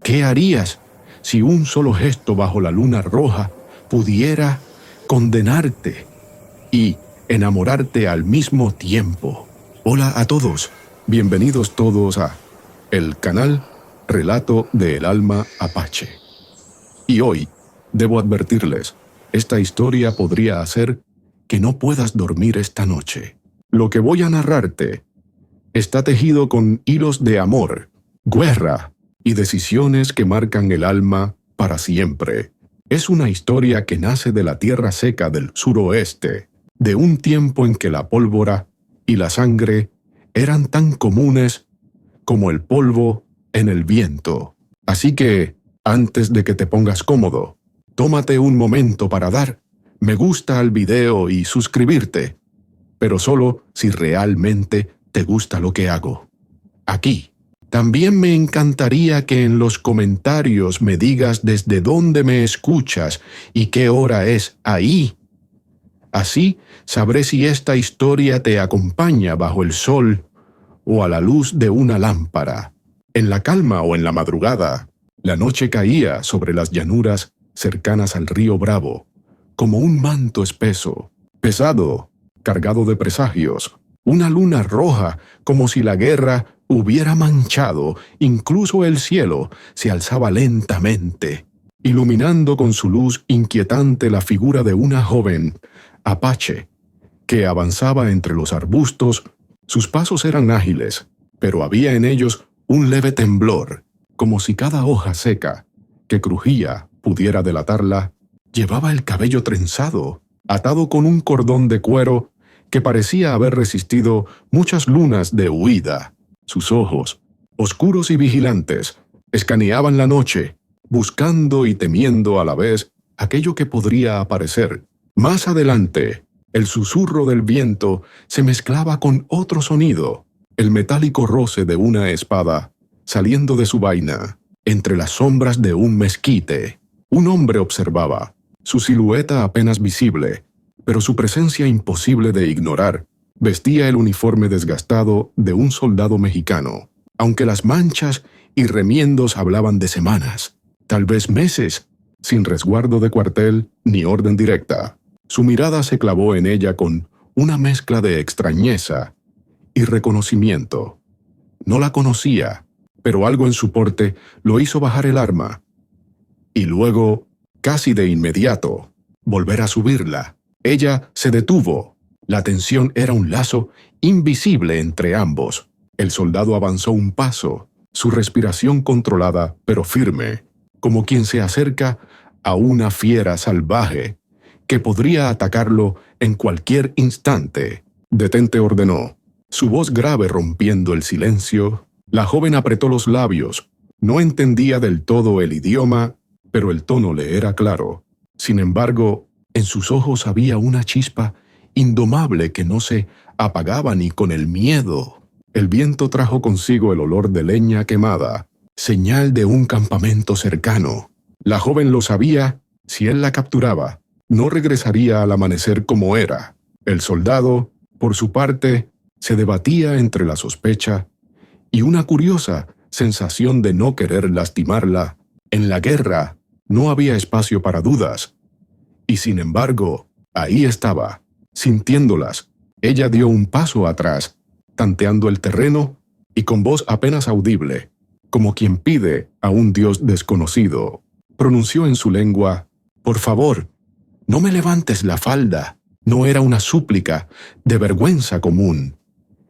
¿Qué harías si un solo gesto bajo la luna roja pudiera condenarte y enamorarte al mismo tiempo? Hola a todos, bienvenidos todos a el canal Relato del Alma Apache. Y hoy, debo advertirles, esta historia podría hacer que no puedas dormir esta noche. Lo que voy a narrarte está tejido con hilos de amor, guerra y decisiones que marcan el alma para siempre. Es una historia que nace de la tierra seca del suroeste, de un tiempo en que la pólvora y la sangre eran tan comunes como el polvo en el viento. Así que, antes de que te pongas cómodo, tómate un momento para dar me gusta al video y suscribirte, pero solo si realmente te gusta lo que hago. Aquí. También me encantaría que en los comentarios me digas desde dónde me escuchas y qué hora es ahí. Así sabré si esta historia te acompaña bajo el sol o a la luz de una lámpara. En la calma o en la madrugada, la noche caía sobre las llanuras cercanas al río Bravo, como un manto espeso, pesado, cargado de presagios. Una luna roja, como si la guerra hubiera manchado, incluso el cielo se alzaba lentamente, iluminando con su luz inquietante la figura de una joven apache que avanzaba entre los arbustos. Sus pasos eran ágiles, pero había en ellos un leve temblor, como si cada hoja seca que crujía pudiera delatarla. Llevaba el cabello trenzado, atado con un cordón de cuero que parecía haber resistido muchas lunas de huida. Sus ojos, oscuros y vigilantes, escaneaban la noche, buscando y temiendo a la vez aquello que podría aparecer. Más adelante, el susurro del viento se mezclaba con otro sonido, el metálico roce de una espada saliendo de su vaina, entre las sombras de un mezquite. Un hombre observaba, su silueta apenas visible, pero su presencia imposible de ignorar. Vestía el uniforme desgastado de un soldado mexicano, aunque las manchas y remiendos hablaban de semanas, tal vez meses, sin resguardo de cuartel ni orden directa. Su mirada se clavó en ella con una mezcla de extrañeza y reconocimiento. No la conocía, pero algo en su porte lo hizo bajar el arma. Y luego, casi de inmediato, volver a subirla. Ella se detuvo. La tensión era un lazo invisible entre ambos. El soldado avanzó un paso, su respiración controlada pero firme, como quien se acerca a una fiera salvaje que podría atacarlo en cualquier instante. «Detente», ordenó, su voz grave rompiendo el silencio. La joven apretó los labios. No entendía del todo el idioma, pero el tono le era claro. Sin embargo, en sus ojos había una chispa indomable que no se apagaba ni con el miedo. El viento trajo consigo el olor de leña quemada, señal de un campamento cercano. La joven lo sabía, si él la capturaba, no regresaría al amanecer como era. El soldado, por su parte, se debatía entre la sospecha y una curiosa sensación de no querer lastimarla. En la guerra no había espacio para dudas. Y sin embargo, ahí estaba, sintiéndolas. Ella dio un paso atrás, tanteando el terreno y con voz apenas audible, como quien pide a un dios desconocido, pronunció en su lengua: «Por favor, no me levantes la falda». No era una súplica de vergüenza común.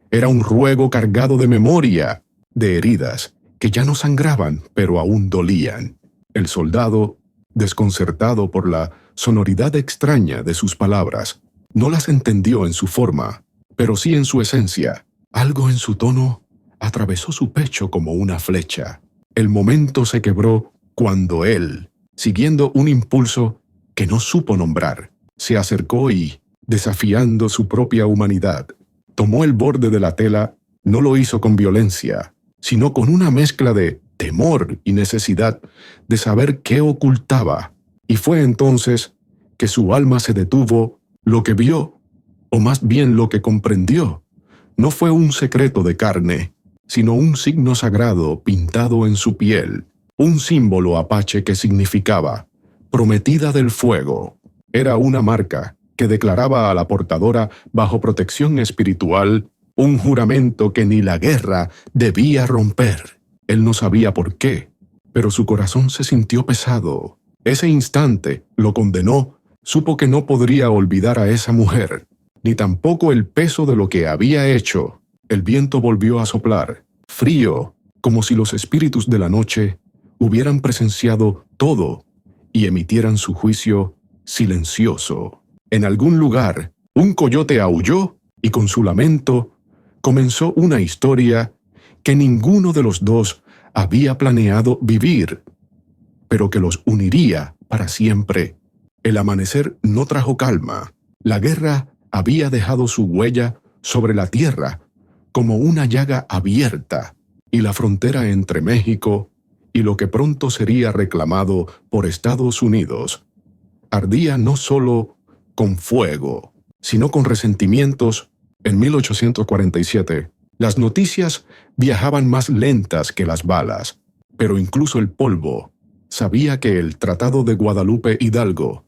Era un ruego cargado de memoria, de heridas que ya no sangraban, pero aún dolían. El soldado, desconcertado por la sonoridad extraña de sus palabras, no las entendió en su forma, pero sí en su esencia. Algo en su tono atravesó su pecho como una flecha. El momento se quebró cuando él, siguiendo un impulso que no supo nombrar, se acercó y, desafiando su propia humanidad, tomó el borde de la tela. No lo hizo con violencia, sino con una mezcla de temor y necesidad de saber qué ocultaba. Y fue entonces que su alma se detuvo. Lo que vio, o más bien lo que comprendió, no fue un secreto de carne, sino un signo sagrado pintado en su piel. un símbolo apache que significaba prometida del fuego. Era una marca que declaraba a la portadora bajo protección espiritual un juramento que ni la guerra debía romper. Él no sabía por qué, pero su corazón se sintió pesado. Ese instante lo condenó. Supo que no podría olvidar a esa mujer, ni tampoco el peso de lo que había hecho. El viento volvió a soplar, frío, como si los espíritus de la noche hubieran presenciado todo y emitieran su juicio silencioso. En algún lugar, un coyote aulló y con su lamento comenzó una historia que ninguno de los dos había planeado vivir, pero que los uniría para siempre. El amanecer no trajo calma. La guerra había dejado su huella sobre la tierra como una llaga abierta, y la frontera entre México y lo que pronto sería reclamado por Estados Unidos ardía no solo con fuego, sino con resentimientos. En 1847, las noticias viajaban más lentas que las balas, pero incluso el polvo sabía que el Tratado de Guadalupe Hidalgo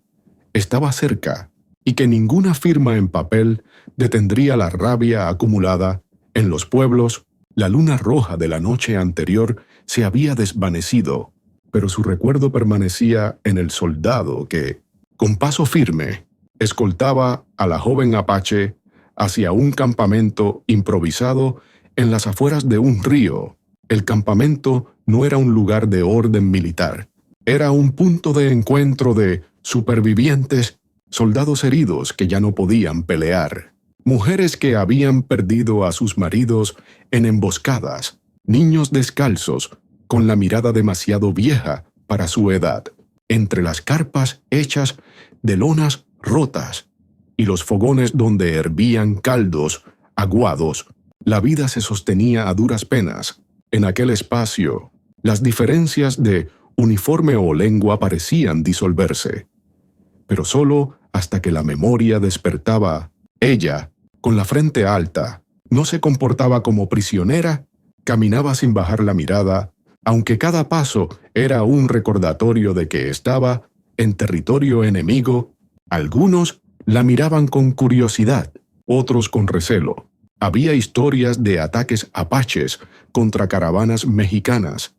estaba cerca y que ninguna firma en papel detendría la rabia acumulada en los pueblos. La luna roja de la noche anterior se había desvanecido, pero su recuerdo permanecía en el soldado que, con paso firme, escoltaba a la joven apache hacia un campamento improvisado en las afueras de un río. El campamento no era un lugar de orden militar, era un punto de encuentro de supervivientes, soldados heridos que ya no podían pelear, mujeres que habían perdido a sus maridos en emboscadas, niños descalzos con la mirada demasiado vieja para su edad, entre las carpas hechas de lonas rotas y los fogones donde hervían caldos aguados. La vida se sostenía a duras penas. En aquel espacio, las diferencias de uniforme o lengua parecían disolverse, pero solo hasta que la memoria despertaba. Ella, con la frente alta, no se comportaba como prisionera, caminaba sin bajar la mirada, aunque cada paso era un recordatorio de que estaba en territorio enemigo. Algunos la miraban con curiosidad, otros con recelo. Había historias de ataques apaches contra caravanas mexicanas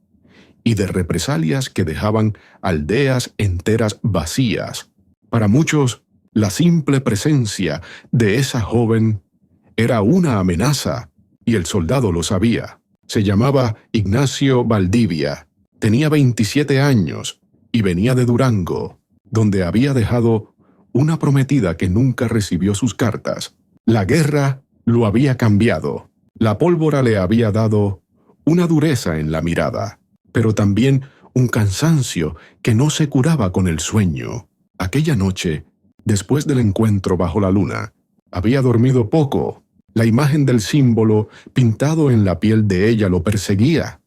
y de represalias que dejaban aldeas enteras vacías. Para muchos, la simple presencia de esa joven era una amenaza, y el soldado lo sabía. Se llamaba Ignacio Valdivia, tenía 27 años y venía de Durango, donde había dejado una prometida que nunca recibió sus cartas. La guerra lo había cambiado. La pólvora le había dado una dureza en la mirada, pero también un cansancio que no se curaba con el sueño. Aquella noche, después del encuentro bajo la luna, había dormido poco. La imagen del símbolo pintado en la piel de ella lo perseguía.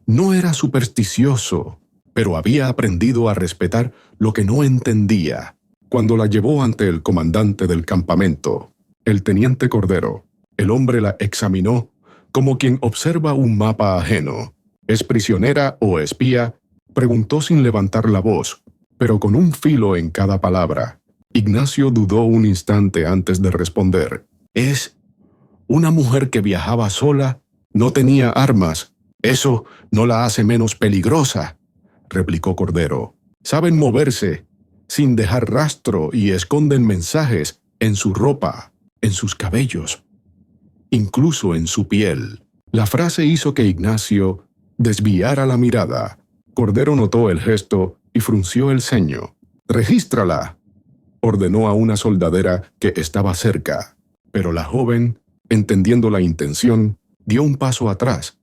No era supersticioso, pero había aprendido a respetar lo que no entendía. Cuando la llevó ante el comandante del campamento, el teniente Cordero, el hombre la examinó como quien observa un mapa ajeno. ¿Es prisionera o espía?, preguntó sin levantar la voz, pero con un filo en cada palabra. Ignacio dudó un instante antes de responder. Es una mujer que viajaba sola, no tenía armas. Eso no la hace menos peligrosa, replicó Cordero. Saben moverse sin dejar rastro y esconden mensajes en su ropa, en sus cabellos, incluso en su piel. La frase hizo que Ignacio desviara la mirada. Cordero notó el gesto y frunció el ceño. «Regístrala», ordenó a una soldadera que estaba cerca, pero la joven, entendiendo la intención, dio un paso atrás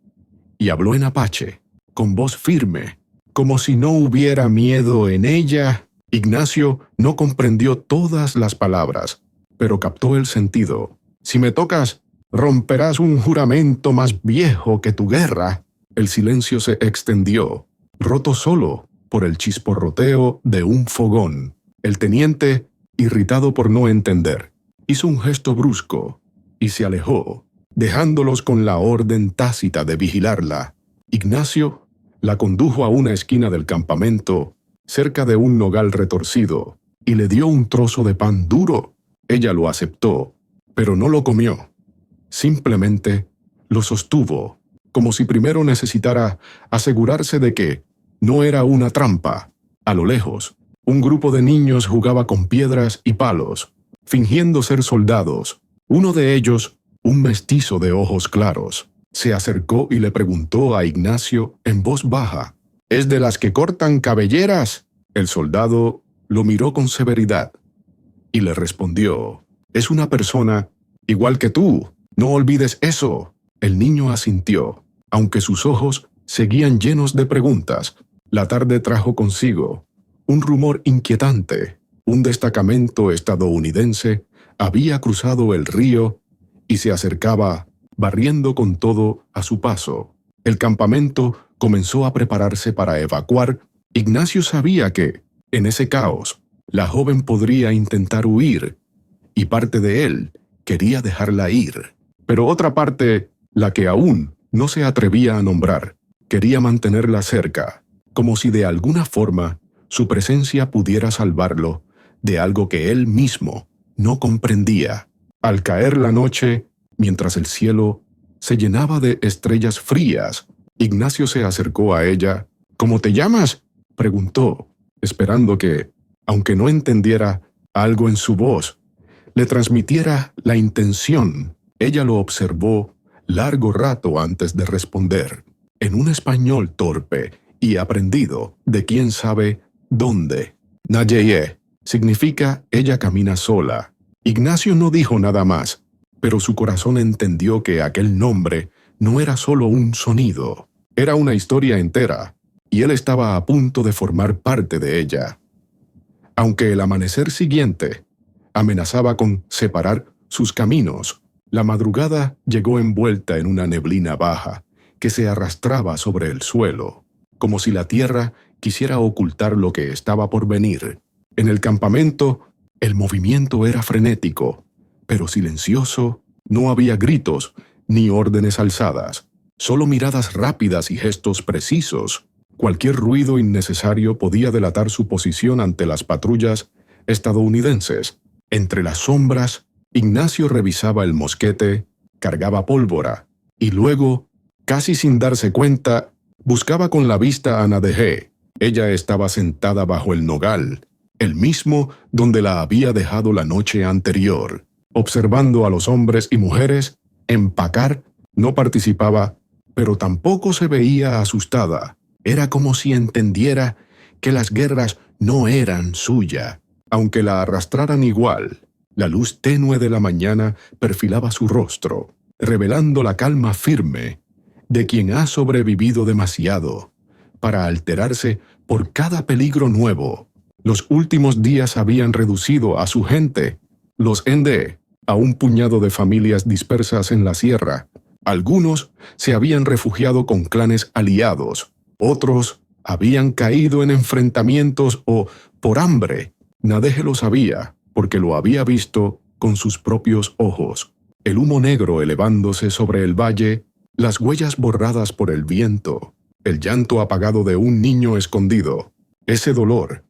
y habló en apache, con voz firme, como si no hubiera miedo en ella. Ignacio no comprendió todas las palabras, pero captó el sentido. «Si me tocas, romperás un juramento más viejo que tu guerra». El silencio se extendió, roto solo por el chisporroteo de un fogón. El teniente, irritado por no entender, hizo un gesto brusco y se alejó, dejándolos con la orden tácita de vigilarla. Ignacio La condujo a una esquina del campamento, cerca de un nogal retorcido, y le dio un trozo de pan duro. Ella lo aceptó, pero no lo comió. Simplemente lo sostuvo, como si primero necesitara asegurarse de que no era una trampa. A lo lejos, un grupo de niños jugaba con piedras y palos, fingiendo ser soldados. Uno de ellos, un mestizo de ojos claros, se acercó y le preguntó a Ignacio en voz baja: ¿Es de las que cortan cabelleras? El soldado lo miró con severidad y le respondió: es una persona igual que tú. No olvides eso. El niño asintió, aunque sus ojos seguían llenos de preguntas. La tarde trajo consigo un rumor inquietante. Un destacamento estadounidense había cruzado el río y se acercaba, barriendo con todo a su paso. El campamento comenzó a prepararse para evacuar. Ignacio sabía que, en ese caos, la joven podría intentar huir, y parte de él quería dejarla ir. Pero otra parte, la que aún no se atrevía a nombrar, quería mantenerla cerca, como si de alguna forma su presencia pudiera salvarlo de algo que él mismo no comprendía. Al caer la noche, mientras el cielo se llenaba de estrellas frías, Ignacio se acercó a ella. ¿Cómo te llamas?, preguntó, esperando que, aunque no entendiera algo en su voz, le transmitiera la intención. Ella lo observó largo rato antes de responder, en un español torpe y aprendido de quién sabe dónde. Nayeye significa ella camina sola. Ignacio no dijo nada más, pero su corazón entendió que aquel nombre no era solo un sonido, era una historia entera, y él estaba a punto de formar parte de ella. Aunque el amanecer siguiente amenazaba con separar sus caminos, la madrugada llegó envuelta en una neblina baja que se arrastraba sobre el suelo, como si la tierra quisiera ocultar lo que estaba por venir. En el campamento, el movimiento era frenético, pero silencioso. No había gritos ni órdenes alzadas, solo miradas rápidas y gestos precisos. Cualquier ruido innecesario podía delatar su posición ante las patrullas estadounidenses. Entre las sombras, Ignacio revisaba el mosquete, cargaba pólvora, y luego, casi sin darse cuenta, buscaba con la vista a Nadejé. Ella estaba sentada bajo el nogal, el mismo donde la había dejado la noche anterior, observando a los hombres y mujeres empacar. No participaba, pero tampoco se veía asustada. Era como si entendiera que las guerras no eran suya, aunque la arrastraran igual. La luz tenue de la mañana perfilaba su rostro, revelando la calma firme de quien ha sobrevivido demasiado para alterarse por cada peligro nuevo. Los últimos días habían reducido a su gente, los Ende, a un puñado de familias dispersas en la sierra. Algunos se habían refugiado con clanes aliados, otros habían caído en enfrentamientos o por hambre. Nadejé lo sabía, porque lo había visto con sus propios ojos. El humo negro elevándose sobre el valle, las huellas borradas por el viento, el llanto apagado de un niño escondido. Ese dolor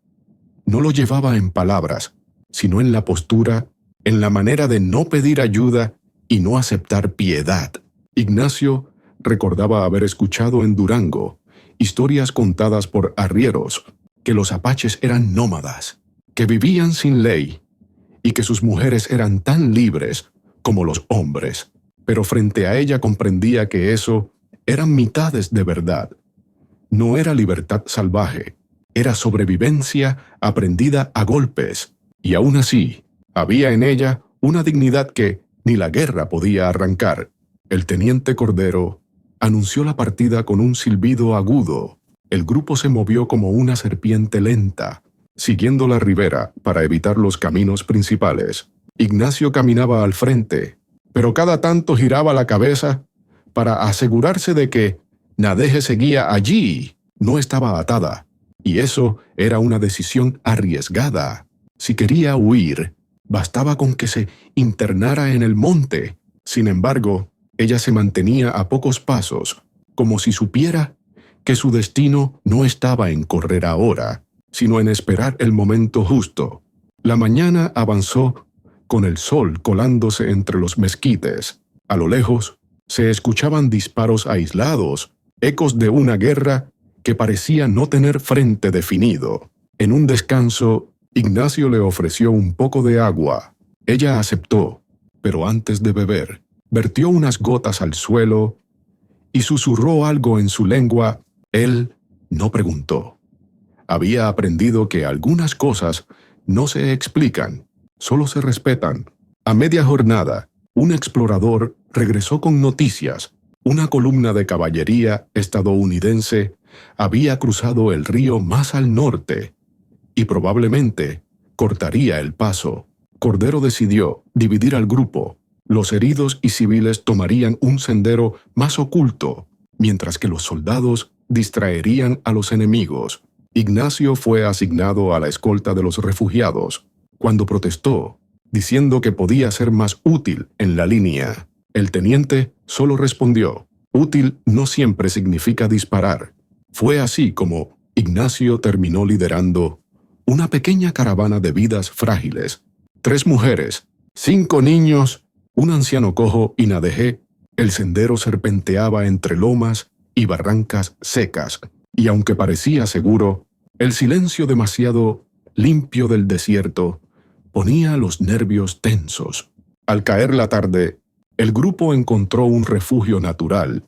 no lo llevaba en palabras, sino en la postura, en la manera de no pedir ayuda y no aceptar piedad. Ignacio recordaba haber escuchado en Durango historias contadas por arrieros, que los apaches eran nómadas, que vivían sin ley, y que sus mujeres eran tan libres como los hombres. Pero frente a ella comprendía que eso eran mitades de verdad. No era libertad salvaje, era sobrevivencia aprendida a golpes, y aún así, había en ella una dignidad que ni la guerra podía arrancar. El teniente Cordero anunció la partida con un silbido agudo. El grupo se movió como una serpiente lenta, siguiendo la ribera para evitar los caminos principales. Ignacio caminaba al frente, pero cada tanto giraba la cabeza para asegurarse de que Nadejé seguía allí. No estaba atada, y eso era una decisión arriesgada. Si quería huir, bastaba con que se internara en el monte. Sin embargo, ella se mantenía a pocos pasos, como si supiera que su destino no estaba en correr ahora, sino en esperar el momento justo. La mañana avanzó con el sol colándose entre los mezquites. A lo lejos se escuchaban disparos aislados, ecos de una guerra que parecía no tener frente definido. En un descanso, Ignacio le ofreció un poco de agua. Ella aceptó, pero antes de beber, vertió unas gotas al suelo y susurró algo en su lengua. Él no preguntó. Había aprendido que algunas cosas no se explican, solo se respetan. A media jornada, un explorador regresó con noticias. Una columna de caballería estadounidense había cruzado el río más al norte y probablemente cortaría el paso. Cordero decidió dividir al grupo. Los heridos y civiles tomarían un sendero más oculto, mientras que los soldados distraerían a los enemigos. Ignacio fue asignado a la escolta de los refugiados. Cuando protestó, diciendo que podía ser más útil en la línea, el teniente solo respondió: útil no siempre significa disparar. Fue así como Ignacio terminó liderando una pequeña caravana de vidas frágiles. 3 mujeres, 5 niños, un anciano cojo y Nadejé. El sendero serpenteaba entre lomas y barrancas secas, y aunque parecía seguro, el silencio demasiado limpio del desierto ponía los nervios tensos. Al caer la tarde, el grupo encontró un refugio natural.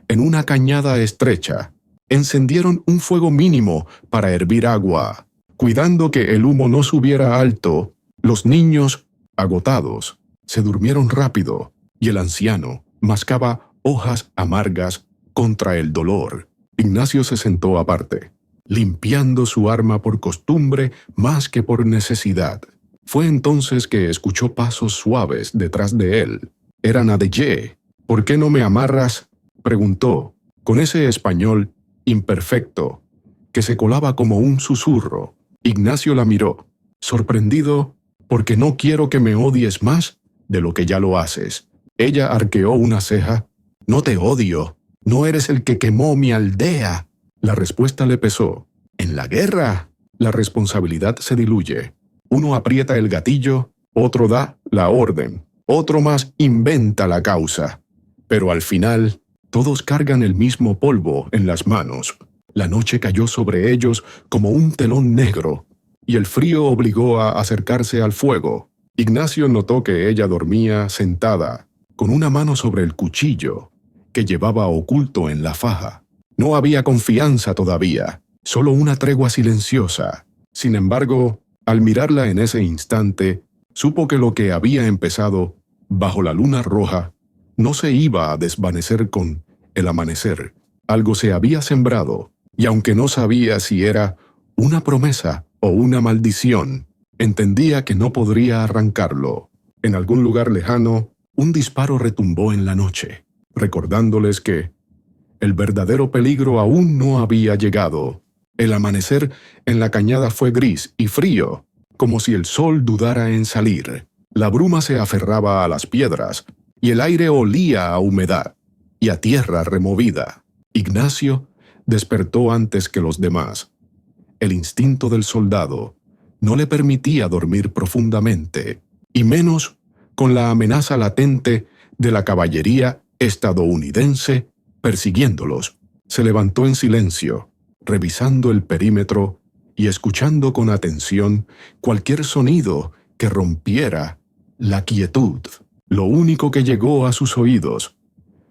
En una cañada estrecha, encendieron un fuego mínimo para hervir agua. Cuidando que el humo no subiera alto, los niños, agotados, se durmieron rápido, y el anciano mascaba hojas amargas contra el dolor. Ignacio se sentó aparte, limpiando su arma por costumbre más que por necesidad. Fue entonces que escuchó pasos suaves detrás de él. Era Nadejé. «¿Por qué no me amarras?», preguntó, con ese español imperfecto que se colaba como un susurro. Ignacio la miró, sorprendido, «porque no quiero que me odies más de lo que ya lo haces». Ella arqueó una ceja. «No te odio. No eres el que quemó mi aldea». La respuesta le pesó. En la guerra, la responsabilidad se diluye. Uno aprieta el gatillo, otro da la orden, otro más inventa la causa. Pero al final, todos cargan el mismo polvo en las manos. La noche cayó sobre ellos como un telón negro, y el frío obligó a acercarse al fuego. Ignacio notó que ella dormía sentada, con una mano sobre el cuchillo que llevaba oculto en la faja. No había confianza todavía, solo una tregua silenciosa. Sin embargo, al mirarla en ese instante, supo que lo que había empezado bajo la luna roja no se iba a desvanecer con el amanecer. Algo se había sembrado, y aunque no sabía si era una promesa o una maldición, entendía que no podría arrancarlo. En algún lugar lejano, un disparo retumbó en la noche, recordándoles que el verdadero peligro aún no había llegado. El amanecer en la cañada fue gris y frío, como si el sol dudara en salir. La bruma se aferraba a las piedras, y el aire olía a humedad y a tierra removida. Ignacio despertó antes que los demás. El instinto del soldado no le permitía dormir profundamente, y menos con la amenaza latente de la caballería estadounidense persiguiéndolos. Se levantó en silencio, revisando el perímetro y escuchando con atención cualquier sonido que rompiera la quietud. Lo único que llegó a sus oídos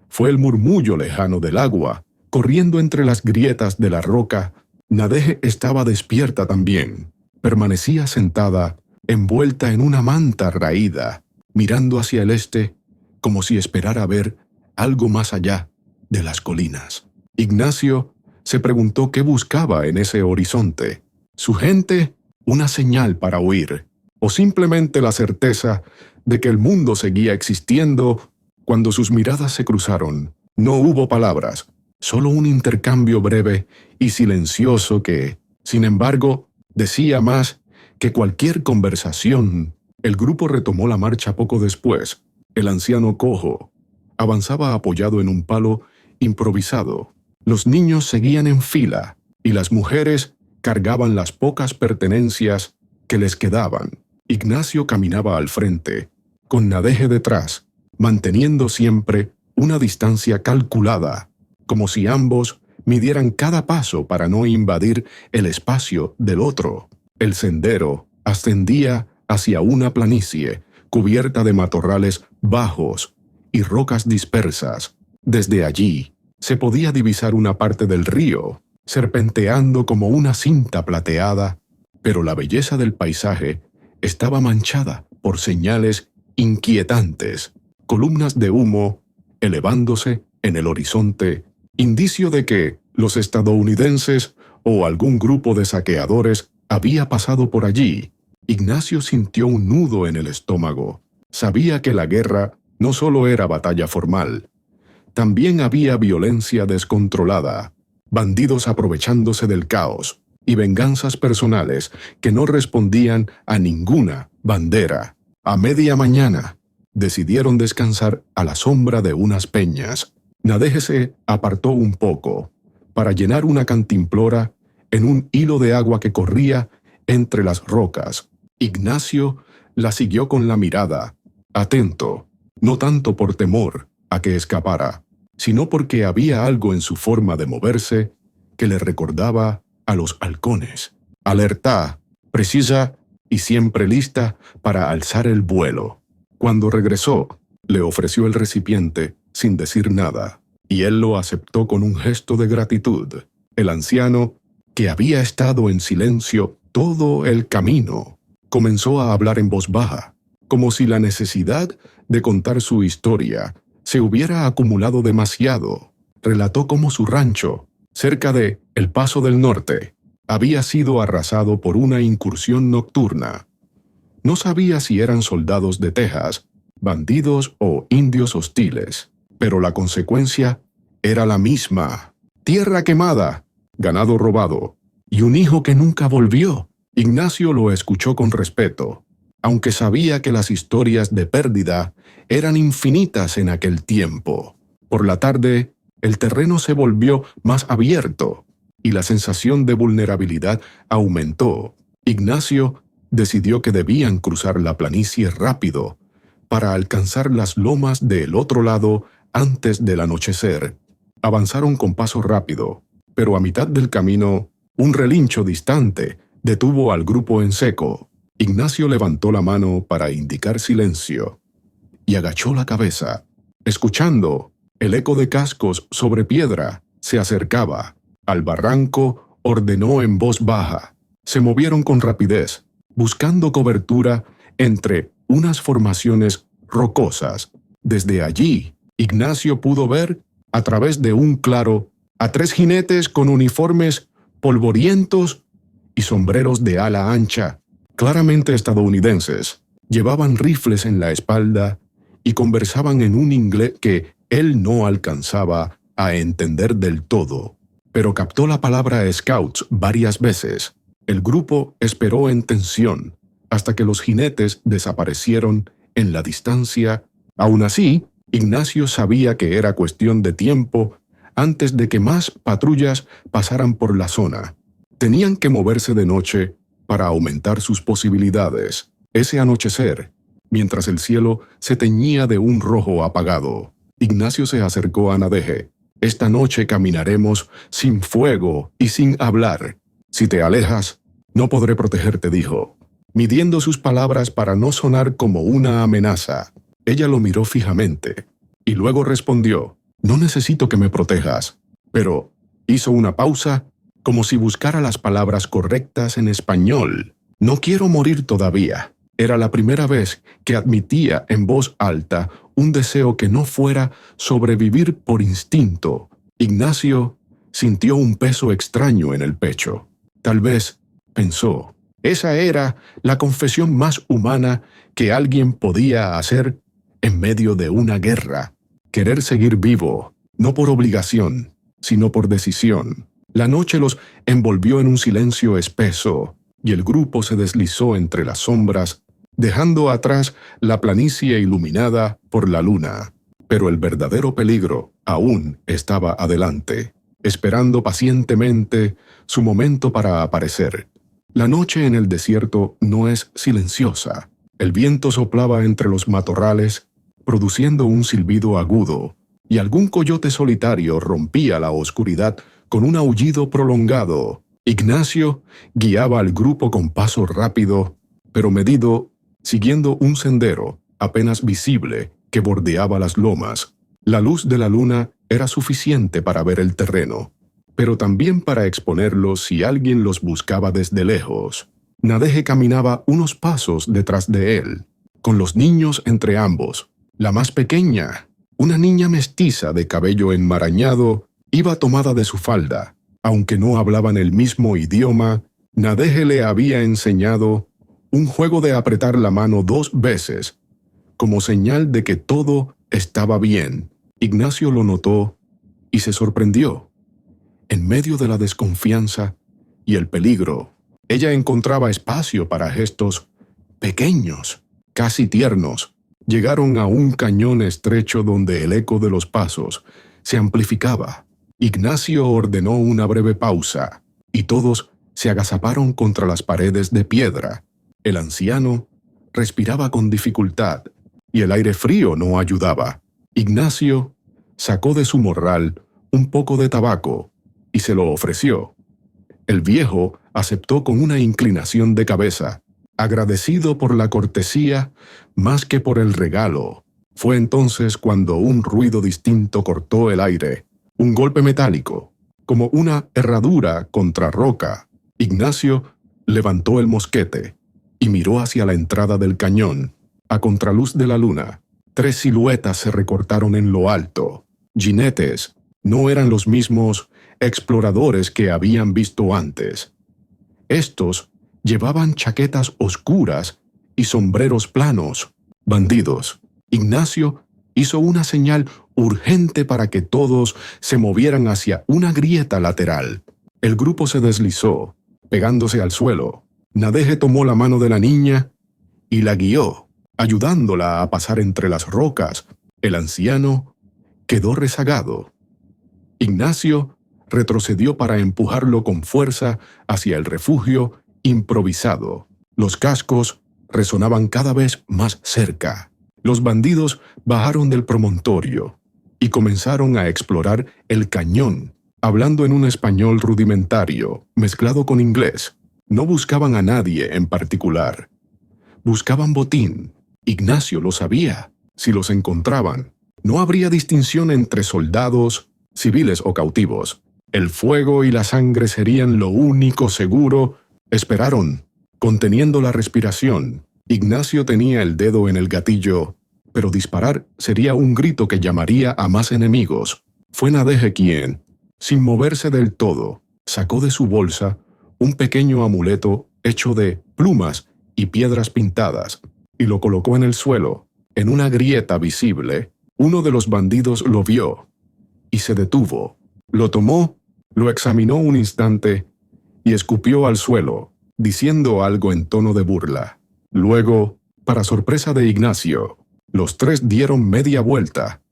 fue el murmullo lejano del agua, corriendo entre las grietas de la roca. Nadejé estaba despierta también. Permanecía sentada, envuelta en una manta raída, mirando hacia el este, como si esperara ver algo más allá de las colinas. Ignacio se preguntó qué buscaba en ese horizonte. Su gente, una señal para huir, o simplemente la certeza de que el mundo seguía existiendo. Cuando sus miradas se cruzaron, no hubo palabras, solo un intercambio breve y silencioso que, sin embargo, decía más que cualquier conversación. El grupo retomó la marcha poco después. El anciano cojo avanzaba apoyado en un palo improvisado. Los niños seguían en fila y las mujeres cargaban las pocas pertenencias que les quedaban. Ignacio caminaba al frente, con Nadege detrás, manteniendo siempre una distancia calculada, como si ambos midieran cada paso para no invadir el espacio del otro. El sendero ascendía hacia una planicie cubierta de matorrales bajos y rocas dispersas. Desde allí se podía divisar una parte del río, serpenteando como una cinta plateada, pero la belleza del paisaje estaba manchada por señales inquietantes, columnas de humo elevándose en el horizonte, indicio de que los estadounidenses o algún grupo de saqueadores había pasado por allí. Ignacio sintió un nudo en el estómago. Sabía que la guerra no solo era batalla formal, también había violencia descontrolada, bandidos aprovechándose del caos y venganzas personales que no respondían a ninguna bandera. A media mañana, decidieron descansar a la sombra de unas peñas. Nadege se apartó un poco para llenar una cantimplora en un hilo de agua que corría entre las rocas. Ignacio la siguió con la mirada, atento, no tanto por temor a que escapara, sino porque había algo en su forma de moverse que le recordaba a los halcones. Alerta, precisa y siempre lista para alzar el vuelo. Cuando regresó, le ofreció el recipiente sin decir nada, y él lo aceptó con un gesto de gratitud. El anciano, que había estado en silencio todo el camino, comenzó a hablar en voz baja, como si la necesidad de contar su historia se hubiera acumulado demasiado. Relató cómo su rancho, cerca de El Paso del Norte, había sido arrasado por una incursión nocturna. No sabía si eran soldados de Texas, bandidos o indios hostiles, pero la consecuencia era la misma: tierra quemada, ganado robado y un hijo que nunca volvió. Ignacio lo escuchó con respeto, aunque sabía que las historias de pérdida eran infinitas en aquel tiempo. Por la tarde, el terreno se volvió más abierto y la sensación de vulnerabilidad aumentó. Ignacio decidió que debían cruzar la planicie rápido para alcanzar las lomas del otro lado antes del anochecer. Avanzaron con paso rápido, pero a mitad del camino, un relincho distante detuvo al grupo en seco. Ignacio levantó la mano para indicar silencio y agachó la cabeza, escuchando el eco de cascos sobre piedra. Se acercaba. Al barranco ordenó en voz baja. Se movieron con rapidez, buscando cobertura entre unas formaciones rocosas. Desde allí, Ignacio pudo ver, a través de un claro, a 3 jinetes con uniformes polvorientos y sombreros de ala ancha, claramente estadounidenses. Llevaban rifles en la espalda y conversaban en un inglés que él no alcanzaba a entender del todo, pero captó la palabra scouts varias veces. El grupo esperó en tensión hasta que los jinetes desaparecieron en la distancia. Aún así, Ignacio sabía que era cuestión de tiempo antes de que más patrullas pasaran por la zona. Tenían que moverse de noche para aumentar sus posibilidades. Ese anochecer, mientras el cielo se teñía de un rojo apagado, Ignacio se acercó a Nadege. Esta noche caminaremos sin fuego y sin hablar. Si te alejas, no podré protegerte, dijo, midiendo sus palabras para no sonar como una amenaza. Ella lo miró fijamente y luego respondió: no necesito que me protejas. Pero hizo una pausa, como si buscara las palabras correctas en español. No quiero morir todavía. Era la primera vez que admitía en voz alta un deseo que no fuera sobrevivir por instinto. Ignacio sintió un peso extraño en el pecho. Tal vez, pensó, esa era la confesión más humana que alguien podía hacer en medio de una guerra. Querer seguir vivo, no por obligación, sino por decisión. La noche los envolvió en un silencio espeso, y el grupo se deslizó entre las sombras, dejando atrás la planicie iluminada por la luna. Pero el verdadero peligro aún estaba adelante. esperando pacientemente su momento para aparecer. La noche en el desierto no es silenciosa. El viento soplaba entre los matorrales, produciendo un silbido agudo, y algún coyote solitario rompía la oscuridad con un aullido prolongado. Ignacio guiaba al grupo con paso rápido, pero medido, siguiendo un sendero apenas visible que bordeaba las lomas. La luz de la luna era suficiente para ver el terreno, pero también para exponerlos si alguien los buscaba desde lejos. Nadeje caminaba unos pasos detrás de él, con los niños entre ambos. La más pequeña, una niña mestiza de cabello enmarañado, iba tomada de su falda. Aunque no hablaban el mismo idioma, Nadeje le había enseñado un juego de apretar la mano 2 veces, como señal de que todo estaba bien. Ignacio lo notó y se sorprendió. En medio de la desconfianza y el peligro, ella encontraba espacio para gestos pequeños, casi tiernos. Llegaron a un cañón estrecho donde el eco de los pasos se amplificaba. Ignacio ordenó una breve pausa, y todos se agazaparon contra las paredes de piedra. El anciano respiraba con dificultad, y el aire frío no ayudaba. Ignacio sacó de su morral un poco de tabaco y se lo ofreció. El viejo aceptó con una inclinación de cabeza, agradecido por la cortesía más que por el regalo. Fue entonces cuando un ruido distinto cortó el aire, un golpe metálico, como una herradura contra roca. Ignacio levantó el mosquete y miró hacia la entrada del cañón. A contraluz de la luna, 3 siluetas se recortaron en lo alto. Jinetes, no eran los mismos exploradores que habían visto antes. Estos llevaban chaquetas oscuras y sombreros planos. Bandidos. Ignacio hizo una señal urgente para que todos se movieran hacia una grieta lateral. El grupo se deslizó, pegándose al suelo. Nadeje tomó la mano de la niña y la guió, ayudándola a pasar entre las rocas. El anciano quedó rezagado. Ignacio retrocedió para empujarlo con fuerza hacia el refugio improvisado. Los cascos resonaban cada vez más cerca. Los bandidos bajaron del promontorio y comenzaron a explorar el cañón, hablando en un español rudimentario, mezclado con inglés. No buscaban a nadie en particular. Buscaban botín. Ignacio lo sabía. Si los encontraban, no habría distinción entre soldados, civiles o cautivos. El fuego y la sangre serían lo único seguro. Esperaron, conteniendo la respiración. Ignacio tenía el dedo en el gatillo, pero disparar sería un grito que llamaría a más enemigos. Fue Nadeje quien, sin moverse del todo, sacó de su bolsa un pequeño amuleto hecho de plumas y piedras pintadas, y lo colocó en el suelo, en una grieta visible. Uno de los bandidos lo vio y se detuvo. Lo tomó, lo examinó un instante y escupió al suelo, diciendo algo en tono de burla. Luego, para sorpresa de Ignacio, los 3 dieron media vuelta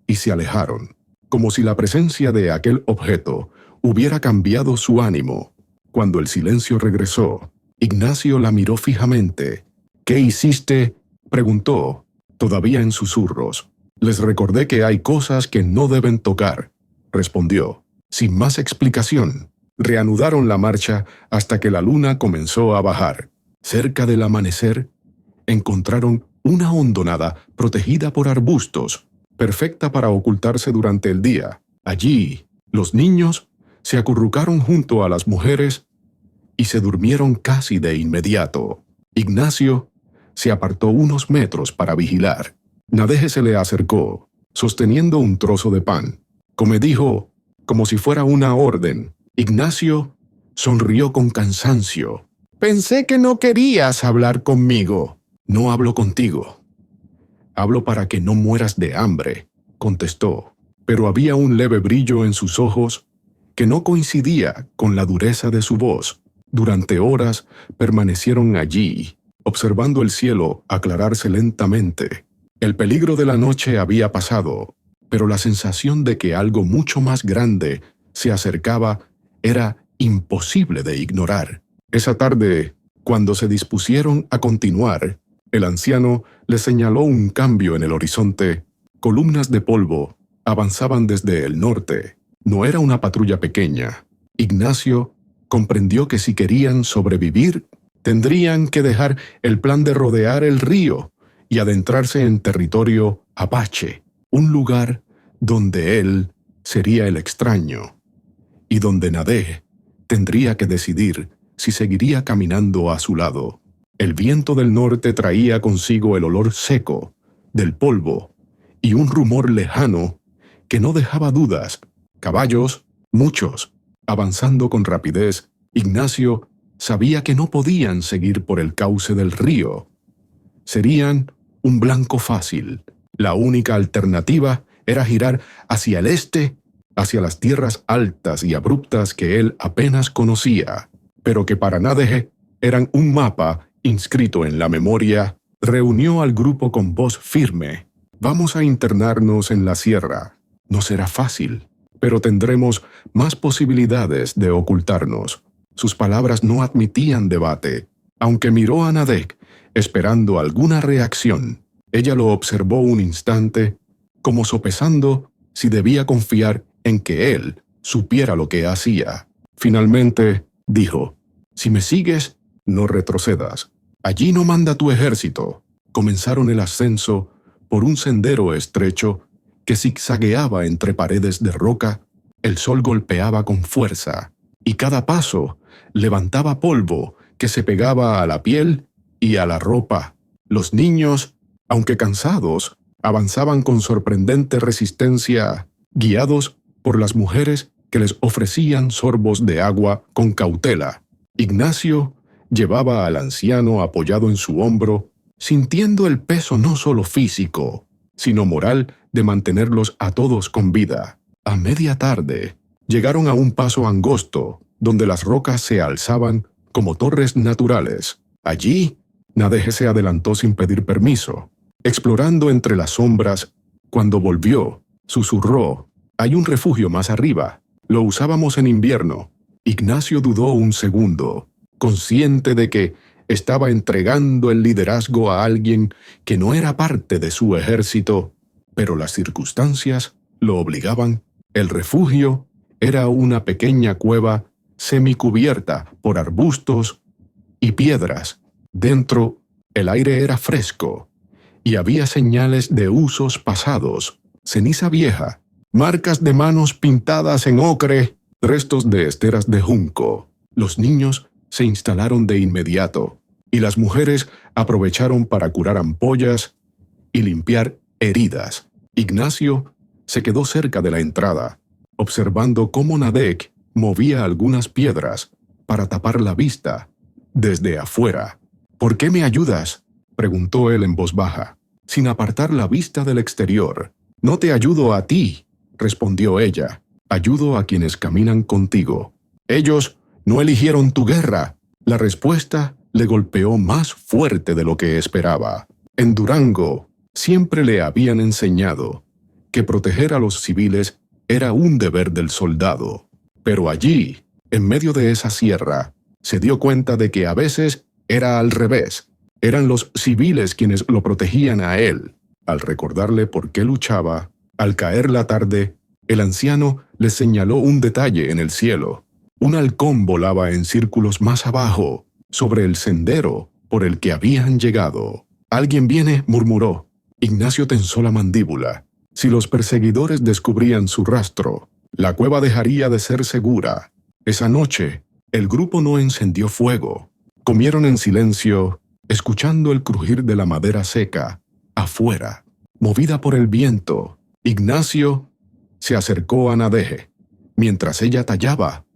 y se alejaron, como si la presencia de aquel objeto hubiera cambiado su ánimo. Cuando el silencio regresó, Ignacio la miró fijamente. «¿Qué hiciste?», preguntó, todavía en susurros. «Les recordé que hay cosas que no deben tocar», respondió. Sin más explicación, reanudaron la marcha hasta que la luna comenzó a bajar. Cerca del amanecer, encontraron una hondonada protegida por arbustos, perfecta para ocultarse durante el día. Allí, los niños se acurrucaron junto a las mujeres y se durmieron casi de inmediato. Ignacio se apartó unos metros para vigilar. Nadeje se le acercó, sosteniendo un trozo de pan. «Come», dijo, como si fuera una orden. Ignacio sonrió con cansancio. «Pensé que no querías hablar conmigo». «No hablo contigo. Hablo para que no mueras de hambre», contestó, pero había un leve brillo en sus ojos que no coincidía con la dureza de su voz. Durante horas permanecieron allí, observando el cielo aclararse lentamente. El peligro de la noche había pasado, pero la sensación de que algo mucho más grande se acercaba era imposible de ignorar. Esa tarde, cuando se dispusieron a continuar, el anciano le señaló un cambio en el horizonte. Columnas de polvo avanzaban desde el norte. No era una patrulla pequeña. Ignacio comprendió que si querían sobrevivir, tendrían que dejar el plan de rodear el río y adentrarse en territorio apache, un lugar donde él sería el extraño y donde Nadej tendría que decidir si seguiría caminando a su lado. El viento del norte traía consigo el olor seco del polvo y un rumor lejano que no dejaba dudas. Caballos, muchos, avanzando con rapidez. Ignacio sabía que no podían seguir por el cauce del río. Serían un blanco fácil. La única alternativa era girar hacia el este, hacia las tierras altas y abruptas que él apenas conocía, pero que para Nadej eran un mapa inscrito en la memoria. Reunió al grupo con voz firme. Vamos a internarnos en la sierra. No será fácil, pero tendremos más posibilidades de ocultarnos. Sus palabras no admitían debate. Aunque miró a Nadej, esperando alguna reacción, ella lo observó un instante, como sopesando si debía confiar en que él supiera lo que hacía. Finalmente, dijo, «Si me sigues, no retrocedas. Allí no manda tu ejército». Comenzaron el ascenso por un sendero estrecho que zigzagueaba entre paredes de roca. El sol golpeaba con fuerza, y cada paso levantaba polvo que se pegaba a la piel y a la ropa. Los niños, aunque cansados, avanzaban con sorprendente resistencia, guiados por las mujeres que les ofrecían sorbos de agua con cautela. Ignacio llevaba al anciano apoyado en su hombro, sintiendo el peso no solo físico, sino moral de mantenerlos a todos con vida. A media tarde, llegaron a un paso angosto, donde las rocas se alzaban como torres naturales. Allí, Nadej se adelantó sin pedir permiso. Explorando entre las sombras, cuando volvió, susurró, «Hay un refugio más arriba. Lo usábamos en invierno». Ignacio dudó un segundo, consciente de que estaba entregando el liderazgo a alguien que no era parte de su ejército, pero las circunstancias lo obligaban. El refugio era una pequeña cueva semicubierta por arbustos y piedras. Dentro, el aire era fresco y había señales de usos pasados, ceniza vieja, marcas de manos pintadas en ocre, restos de esteras de junco. Los niños se instalaron de inmediato y las mujeres aprovecharon para curar ampollas y limpiar heridas. Ignacio se quedó cerca de la entrada, observando cómo Nadej movía algunas piedras para tapar la vista desde afuera. «¿Por qué me ayudas?», preguntó él en voz baja, sin apartar la vista del exterior. «No te ayudo a ti», respondió ella. «Ayudo a quienes caminan contigo. Ellos no eligieron tu guerra». La respuesta le golpeó más fuerte de lo que esperaba. En Durango siempre le habían enseñado que proteger a los civiles era un deber del soldado. Pero allí, en medio de esa sierra, se dio cuenta de que a veces era al revés. Eran los civiles quienes lo protegían a él. Al recordarle por qué luchaba, al caer la tarde, el anciano le señaló un detalle en el cielo. Un halcón volaba en círculos más abajo, sobre el sendero por el que habían llegado. «Alguien viene», murmuró. Ignacio tensó la mandíbula. Si los perseguidores descubrían su rastro, la cueva dejaría de ser segura. Esa noche, el grupo no encendió fuego. Comieron en silencio, escuchando el crujir de la madera seca, afuera. Movida por el viento, Ignacio se acercó a Nadej, mientras ella tallaba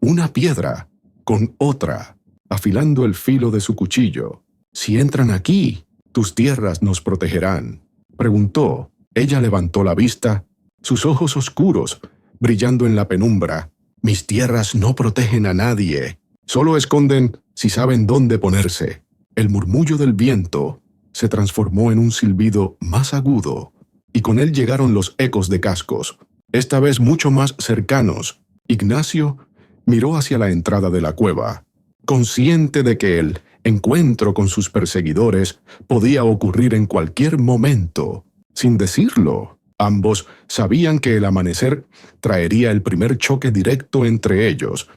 una piedra con otra, afilando el filo de su cuchillo. «Si entran aquí, tus tierras nos protegerán», preguntó. Ella levantó la vista, sus ojos oscuros, brillando en la penumbra. «Mis tierras no protegen a nadie, solo esconden si saben dónde ponerse». El murmullo del viento se transformó en un silbido más agudo, y con él llegaron los ecos de cascos, esta vez mucho más cercanos, Ignacio miró hacia la entrada de la cueva, consciente de que el encuentro con sus perseguidores podía ocurrir en cualquier momento. Sin decirlo, ambos sabían que el amanecer traería el primer choque directo entre ellos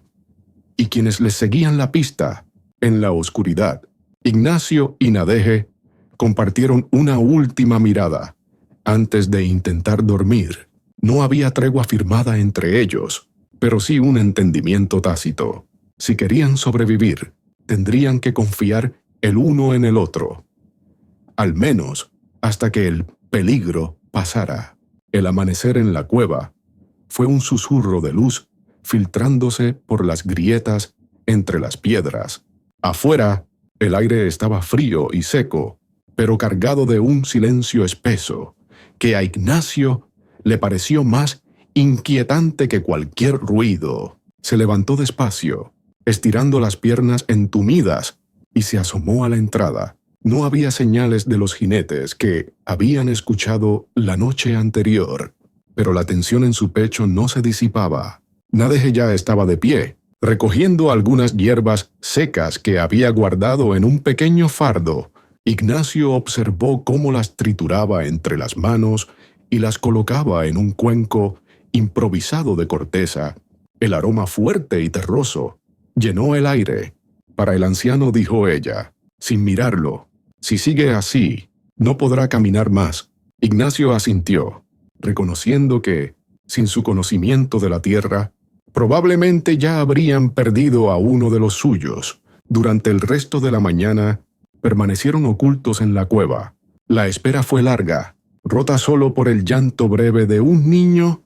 y quienes les seguían la pista. En la oscuridad, Ignacio y Nadege compartieron una última mirada antes de intentar dormir. No había tregua firmada entre ellos, pero sí un entendimiento tácito. Si querían sobrevivir, tendrían que confiar el uno en el otro, al menos hasta que el peligro pasara. El amanecer en la cueva fue un susurro de luz filtrándose por las grietas entre las piedras. Afuera, el aire estaba frío y seco, pero cargado de un silencio espeso, que a Ignacio le pareció más inquietante que cualquier ruido. Se levantó despacio, estirando las piernas entumidas, y se asomó a la entrada. No había señales de los jinetes que habían escuchado la noche anterior, pero la tensión en su pecho no se disipaba. Nadege ya estaba de pie, recogiendo algunas hierbas secas que había guardado en un pequeño fardo. Ignacio observó cómo las trituraba entre las manos y las colocaba en un cuenco improvisado de corteza. El aroma fuerte y terroso llenó el aire. Para el anciano, dijo ella, sin mirarlo, si sigue así, no podrá caminar más. Ignacio asintió, reconociendo que, sin su conocimiento de la tierra, probablemente ya habrían perdido a uno de los suyos. Durante el resto de la mañana, permanecieron ocultos en la cueva. La espera fue larga, rota solo por el llanto breve de un niño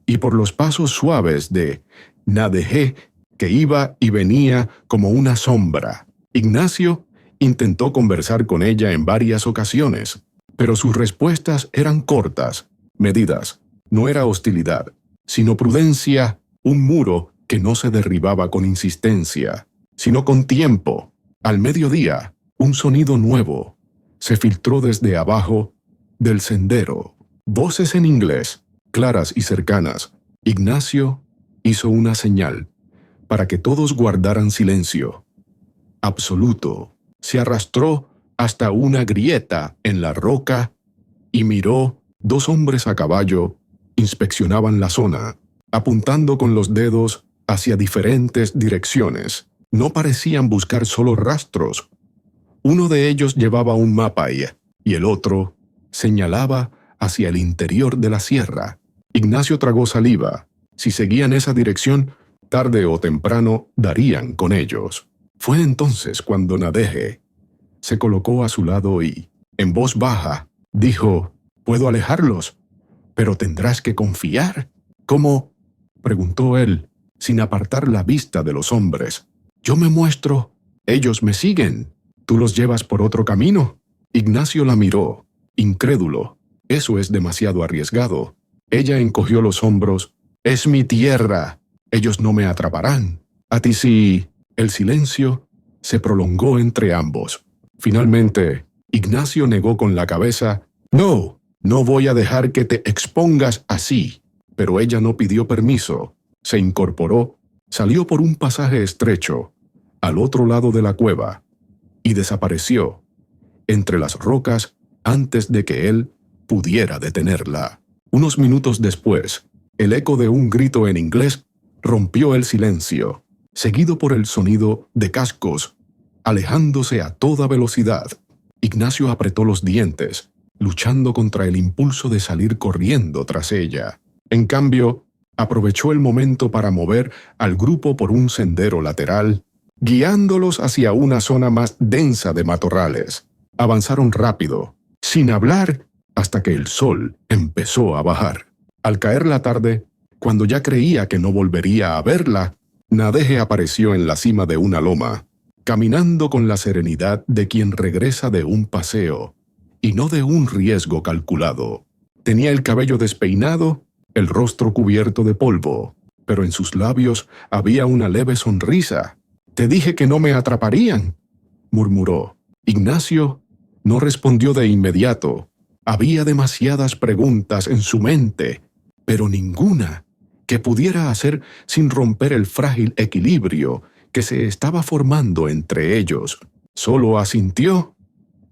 y por los pasos suaves de Nadege, que iba y venía como una sombra. Ignacio intentó conversar con ella en varias ocasiones, pero sus respuestas eran cortas, medidas. No era hostilidad, sino prudencia, un muro que no se derribaba con insistencia, sino con tiempo. Al mediodía, un sonido nuevo se filtró desde abajo del sendero. Voces en inglés, claras y cercanas. Ignacio hizo una señal para que todos guardaran silencio absoluto. Se arrastró hasta una grieta en la roca y miró. Dos hombres a caballo inspeccionaban la zona, apuntando con los dedos hacia diferentes direcciones. No parecían buscar solo rastros. Uno de ellos llevaba un mapa y el otro señalaba hacia el interior de la sierra. Ignacio tragó saliva. Si seguían esa dirección, tarde o temprano darían con ellos. Fue entonces cuando Nadege se colocó a su lado y, en voz baja, dijo: «Puedo alejarlos, pero tendrás que confiar». «¿Cómo?», preguntó él, sin apartar la vista de los hombres. «Yo me muestro, ellos me siguen. ¿Tú los llevas por otro camino?». Ignacio la miró, incrédulo. «Eso es demasiado arriesgado». Ella encogió los hombros. «Es mi tierra. Ellos no me atraparán. A ti sí». El silencio se prolongó entre ambos. Finalmente, Ignacio negó con la cabeza: «No, no voy a dejar que te expongas así». Pero ella no pidió permiso. Se incorporó, salió por un pasaje estrecho, al otro lado de la cueva, y desapareció entre las rocas antes de que él pudiera detenerla. Unos minutos después, el eco de un grito en inglés rompió el silencio, seguido por el sonido de cascos, alejándose a toda velocidad. Ignacio apretó los dientes, luchando contra el impulso de salir corriendo tras ella. En cambio, aprovechó el momento para mover al grupo por un sendero lateral, guiándolos hacia una zona más densa de matorrales. Avanzaron rápido, sin hablar, hasta que el sol empezó a bajar. Al caer la tarde, cuando ya creía que no volvería a verla, Nadege apareció en la cima de una loma, caminando con la serenidad de quien regresa de un paseo, y no de un riesgo calculado. Tenía el cabello despeinado, el rostro cubierto de polvo, pero en sus labios había una leve sonrisa. «Te dije que no me atraparían», murmuró. Ignacio no respondió de inmediato. Había demasiadas preguntas en su mente, pero ninguna que pudiera hacer sin romper el frágil equilibrio que se estaba formando entre ellos. Solo asintió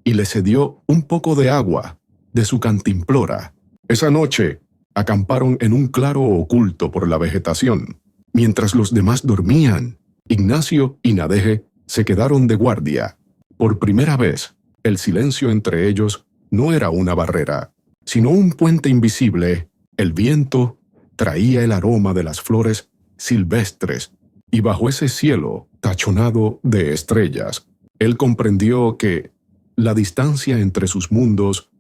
y le cedió un poco de agua de su cantimplora. Esa noche acamparon en un claro oculto por la vegetación. Mientras los demás dormían, Ignacio y Nadege se quedaron de guardia. Por primera vez, el silencio entre ellos no era una barrera, sino un puente invisible. El viento traía el aroma de las flores silvestres, y bajo ese cielo tachonado de estrellas, él comprendió que la distancia entre sus mundos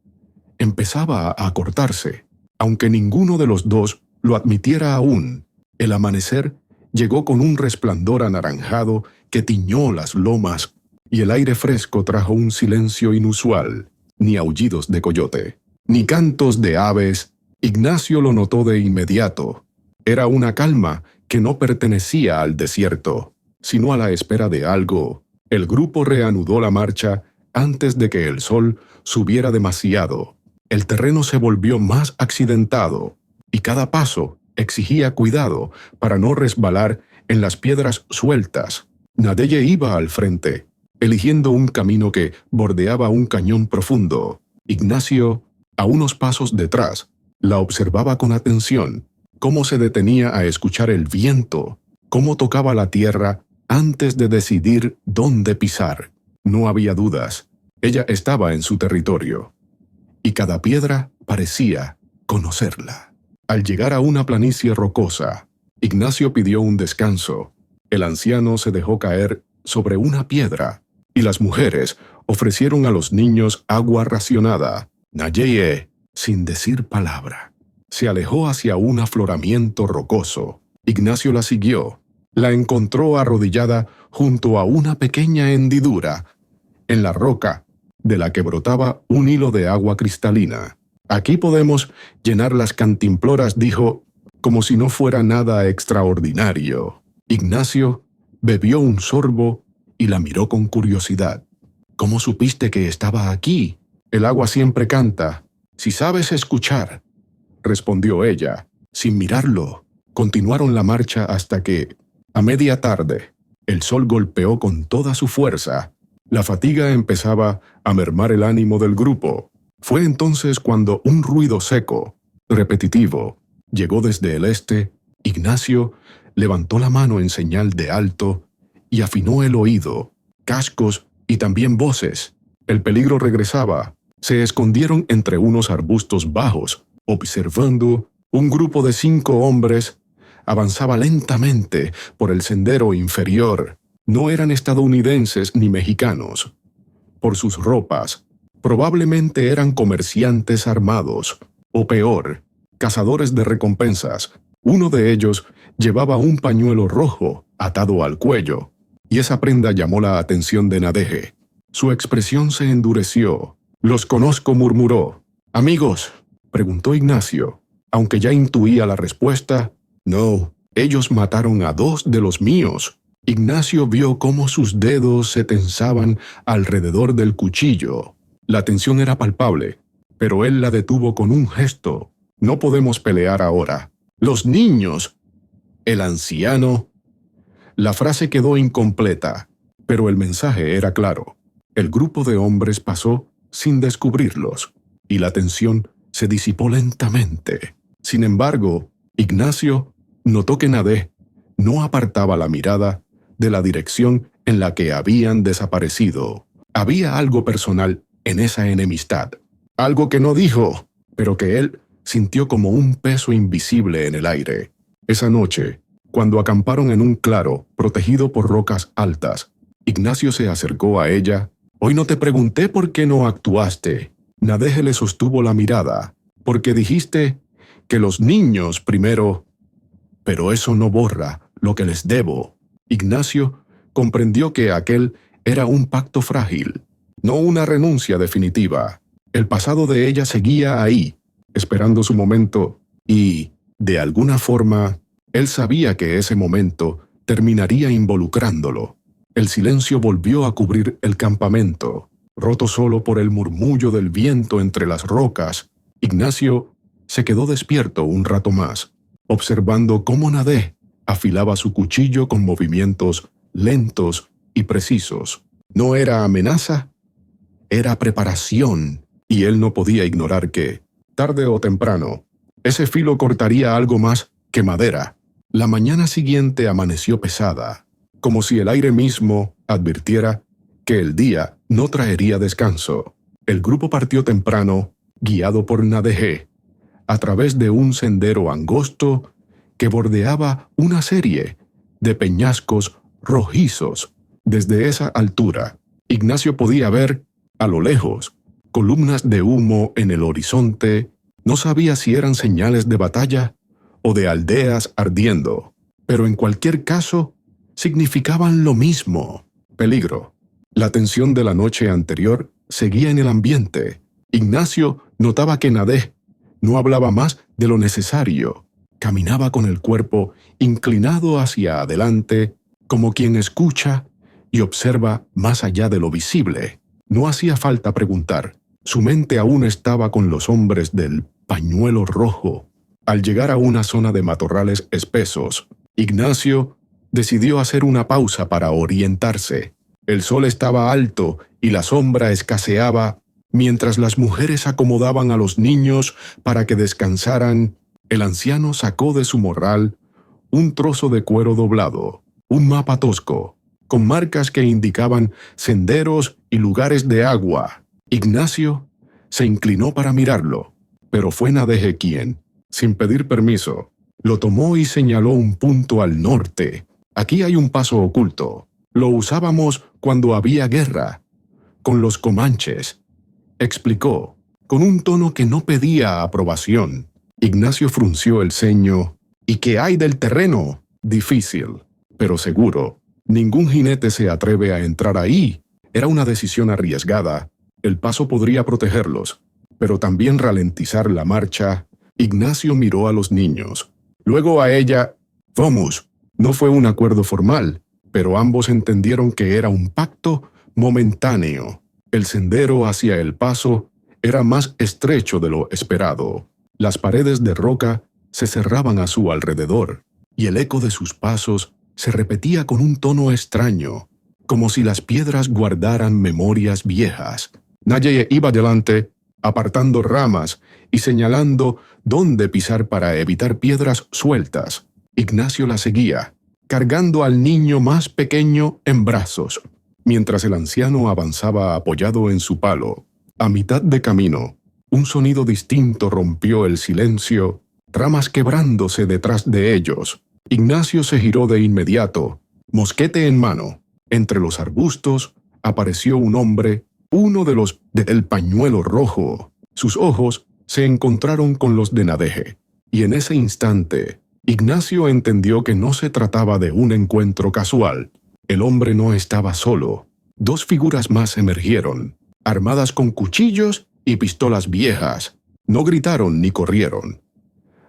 empezaba a acortarse. Aunque ninguno de los dos lo admitiera aún, el amanecer llegó con un resplandor anaranjado que tiñó las lomas, y el aire fresco trajo un silencio inusual. Ni aullidos de coyote, ni cantos de aves. Ignacio lo notó de inmediato. Era una calma que no pertenecía al desierto, sino a la espera de algo. El grupo reanudó la marcha antes de que el sol subiera demasiado. El terreno se volvió más accidentado, y cada paso exigía cuidado para no resbalar en las piedras sueltas. Nadege iba al frente, eligiendo un camino que bordeaba un cañón profundo. Ignacio, a unos pasos detrás, la observaba con atención, cómo se detenía a escuchar el viento, cómo tocaba la tierra antes de decidir dónde pisar. No había dudas, ella estaba en su territorio, y cada piedra parecía conocerla. Al llegar a una planicie rocosa, Ignacio pidió un descanso. El anciano se dejó caer sobre una piedra, y las mujeres ofrecieron a los niños agua racionada. Nadege, sin decir palabra, se alejó hacia un afloramiento rocoso. Ignacio la siguió. La encontró arrodillada junto a una pequeña hendidura en la roca, de la que brotaba un hilo de agua cristalina. Aquí podemos llenar las cantimploras, dijo, como si no fuera nada extraordinario. Ignacio bebió un sorbo y la miró con curiosidad. ¿Cómo supiste que estaba aquí? El agua siempre canta, si sabes escuchar, respondió ella. Sin mirarlo, continuaron la marcha hasta que, a media tarde, el sol golpeó con toda su fuerza. La fatiga empezaba a mermar el ánimo del grupo. Fue entonces cuando un ruido seco, repetitivo, llegó desde el este. Ignacio levantó la mano en señal de alto y afinó el oído. Cascos y también voces. El peligro regresaba. Se escondieron entre unos arbustos bajos, observando. Un grupo de 5 hombres avanzaba lentamente por el sendero inferior. No eran estadounidenses ni mexicanos. Por sus ropas, probablemente eran comerciantes armados, o peor, cazadores de recompensas. Uno de ellos llevaba un pañuelo rojo atado al cuello, y esa prenda llamó la atención de Nadege. Su expresión se endureció. «Los conozco», murmuró. «¿Amigos?», preguntó Ignacio, aunque ya intuía la respuesta. «No, ellos mataron a 2 de los míos». Ignacio vio cómo sus dedos se tensaban alrededor del cuchillo. La tensión era palpable, pero él la detuvo con un gesto. «No podemos pelear ahora». «Los niños». «El anciano». La frase quedó incompleta, pero el mensaje era claro. El grupo de hombres pasó sin descubrirlos, y la tensión se disipó lentamente. Sin embargo, Ignacio notó que Nadege no apartaba la mirada de la dirección en la que habían desaparecido. Había algo personal en esa enemistad, algo que no dijo, pero que él sintió como un peso invisible en el aire. Esa noche, cuando acamparon en un claro protegido por rocas altas, Ignacio se acercó a ella. «Hoy no te pregunté por qué no actuaste». Nadege le sostuvo la mirada. «Porque dijiste que los niños primero». «Pero eso no borra lo que les debo». Ignacio comprendió que aquel era un pacto frágil, no una renuncia definitiva. El pasado de ella seguía ahí, esperando su momento, y, de alguna forma, él sabía que ese momento terminaría involucrándolo. El silencio volvió a cubrir el campamento, roto solo por el murmullo del viento entre las rocas. Ignacio se quedó despierto un rato más. observando cómo Nadé afilaba su cuchillo con movimientos lentos y precisos. No era amenaza, era preparación, y él no podía ignorar que, tarde o temprano, ese filo cortaría algo más que madera. La mañana siguiente amaneció pesada, como si el aire mismo advirtiera que el día no traería descanso. El grupo partió temprano, guiado por Nadé, a través de un sendero angosto que bordeaba una serie de peñascos rojizos. Desde esa altura, Ignacio podía ver, a lo lejos, columnas de humo en el horizonte. No sabía si eran señales de batalla o de aldeas ardiendo, pero en cualquier caso, significaban lo mismo: peligro. La tensión de la noche anterior seguía en el ambiente. Ignacio notaba que Nadé no hablaba más de lo necesario. Caminaba con el cuerpo inclinado hacia adelante, como quien escucha y observa más allá de lo visible. No hacía falta preguntar. Su mente aún estaba con los hombres del pañuelo rojo. Al llegar a una zona de matorrales espesos, Ignacio decidió hacer una pausa para orientarse. El sol estaba alto y la sombra escaseaba. Mientras las mujeres acomodaban a los niños para que descansaran, el anciano sacó de su morral un trozo de cuero doblado, un mapa tosco, con marcas que indicaban senderos y lugares de agua. Ignacio se inclinó para mirarlo, pero fue Nadé quien, sin pedir permiso, lo tomó y señaló un punto al norte. Aquí hay un paso oculto. Lo usábamos cuando había guerra, con los comanches, explicó, con un tono que no pedía aprobación. Ignacio frunció el ceño. ¿Y qué hay del terreno? Difícil, pero seguro. Ningún jinete se atreve a entrar ahí. Era una decisión arriesgada. El paso podría protegerlos, pero también ralentizar la marcha. Ignacio miró a los niños, luego a ella. Vamos. No fue un acuerdo formal, pero ambos entendieron que era un pacto momentáneo. El sendero hacia el paso era más estrecho de lo esperado. Las paredes de roca se cerraban a su alrededor, y el eco de sus pasos se repetía con un tono extraño, como si las piedras guardaran memorias viejas. Nadé iba delante, apartando ramas y señalando dónde pisar para evitar piedras sueltas. Ignacio la seguía, cargando al niño más pequeño en brazos, mientras el anciano avanzaba apoyado en su palo. A mitad de camino, un sonido distinto rompió el silencio, ramas quebrándose detrás de ellos. Ignacio se giró de inmediato, mosquete en mano. Entre los arbustos apareció un hombre, uno de los del pañuelo rojo. Sus ojos se encontraron con los de Nadé, y en ese instante, Ignacio entendió que no se trataba de un encuentro casual. El hombre no estaba solo. Dos figuras más emergieron, armadas con cuchillos y pistolas viejas. No gritaron ni corrieron.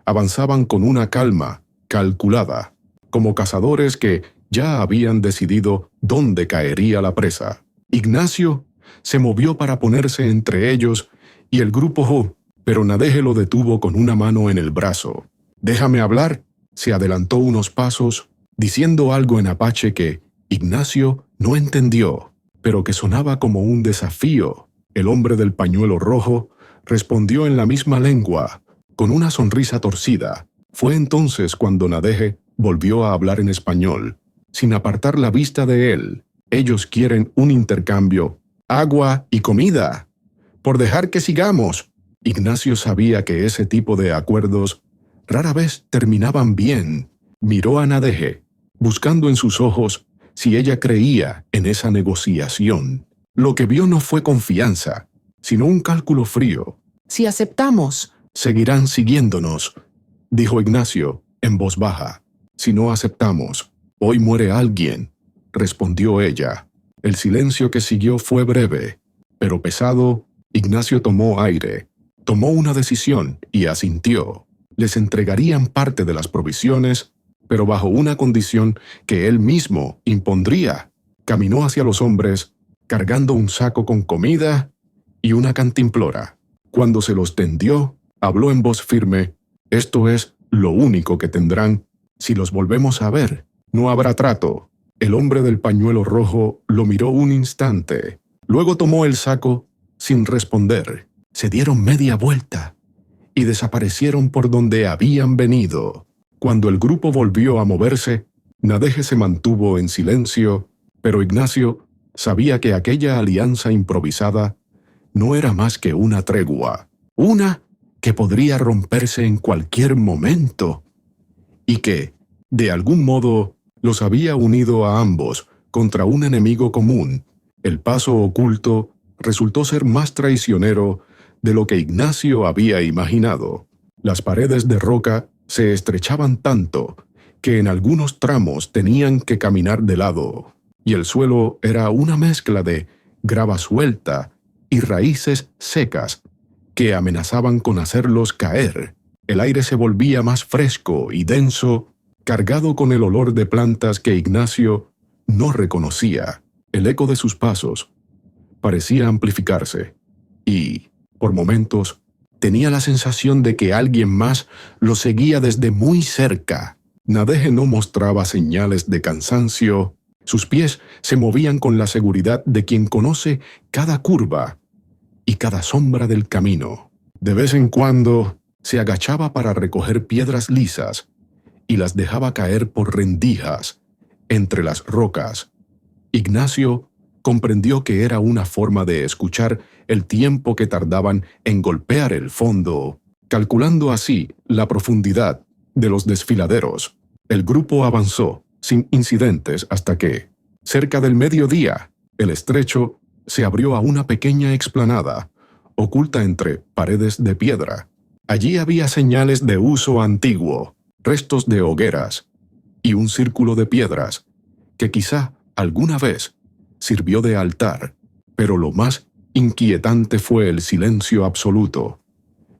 Avanzaban con una calma calculada, como cazadores que ya habían decidido dónde caería la presa. Ignacio se movió para ponerse entre ellos y el grupo pero Nadé lo detuvo con una mano en el brazo. «Déjame hablar». Se adelantó unos pasos, diciendo algo en apache que Ignacio no entendió, pero que sonaba como un desafío. El hombre del pañuelo rojo respondió en la misma lengua, con una sonrisa torcida. Fue entonces cuando Nadé volvió a hablar en español, sin apartar la vista de él. «Ellos quieren un intercambio, agua y comida, por dejar que sigamos». Ignacio sabía que ese tipo de acuerdos rara vez terminaban bien. Miró a Nadé, buscando en sus ojos si ella creía en esa negociación. Lo que vio no fue confianza, sino un cálculo frío. «Si aceptamos, seguirán siguiéndonos», dijo Ignacio en voz baja. «Si no aceptamos, hoy muere alguien», respondió ella. El silencio que siguió fue breve, pero pesado. Ignacio tomó aire, tomó una decisión y asintió. Les entregarían parte de las provisiones, pero bajo una condición que él mismo impondría. Caminó hacia los hombres, cargando un saco con comida y una cantimplora. Cuando se los tendió, habló en voz firme: «Esto es lo único que tendrán si los volvemos a ver. No habrá trato. El hombre del pañuelo rojo lo miró un instante. Luego tomó el saco sin responder. Se dieron media vuelta y desaparecieron por donde habían venido. Cuando el grupo volvió a moverse, Nadege se mantuvo en silencio, pero Ignacio sabía que aquella alianza improvisada no era más que una tregua, una que podría romperse en cualquier momento, y que, de algún modo, los había unido a ambos contra un enemigo común. El paso oculto resultó ser más traicionero de lo que Ignacio había imaginado. Las paredes de roca se estrechaban tanto que en algunos tramos tenían que caminar de lado, y el suelo era una mezcla de grava suelta y raíces secas que amenazaban con hacerlos caer. El aire se volvía más fresco y denso, cargado con el olor de plantas que Ignacio no reconocía. El eco de sus pasos parecía amplificarse, y, por momentos, tenía la sensación de que alguien más lo seguía desde muy cerca. Nadege no mostraba señales de cansancio. Sus pies se movían con la seguridad de quien conoce cada curva y cada sombra del camino. De vez en cuando se agachaba para recoger piedras lisas y las dejaba caer por rendijas entre las rocas. Ignacio comprendió que era una forma de escuchar el tiempo que tardaban en golpear el fondo, calculando así la profundidad de los desfiladeros. El grupo avanzó sin incidentes hasta que, cerca del mediodía, el estrecho se abrió a una pequeña explanada, oculta entre paredes de piedra. Allí había señales de uso antiguo, restos de hogueras y un círculo de piedras que quizá alguna vez sirvió de altar, pero lo más inquietante fue el silencio absoluto.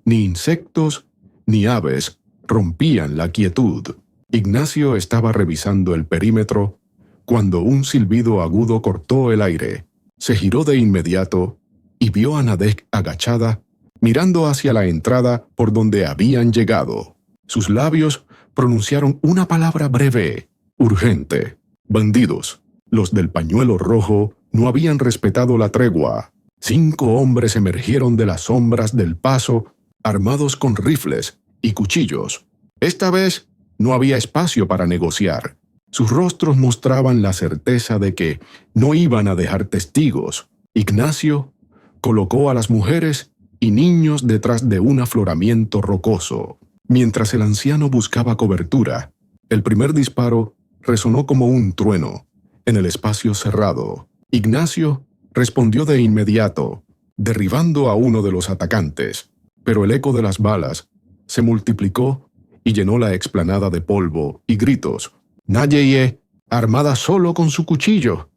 Ni insectos ni aves rompían la quietud. Ignacio estaba revisando el perímetro cuando un silbido agudo cortó el aire. Se giró de inmediato y vio a Nadege agachada, mirando hacia la entrada por donde habían llegado. Sus labios pronunciaron una palabra breve, urgente. Bandidos. Los del pañuelo rojo no habían respetado la tregua. 5 hombres emergieron de las sombras del paso, armados con rifles y cuchillos. Esta vez no había espacio para negociar. Sus rostros mostraban la certeza de que no iban a dejar testigos. Ignacio colocó a las mujeres y niños detrás de un afloramiento rocoso. Mientras el anciano buscaba cobertura, el primer disparo resonó como un trueno en el espacio cerrado. Ignacio respondió de inmediato, derribando a uno de los atacantes, pero el eco de las balas se multiplicó y llenó la explanada de polvo y gritos. Nadeye, armada solo con su cuchillo,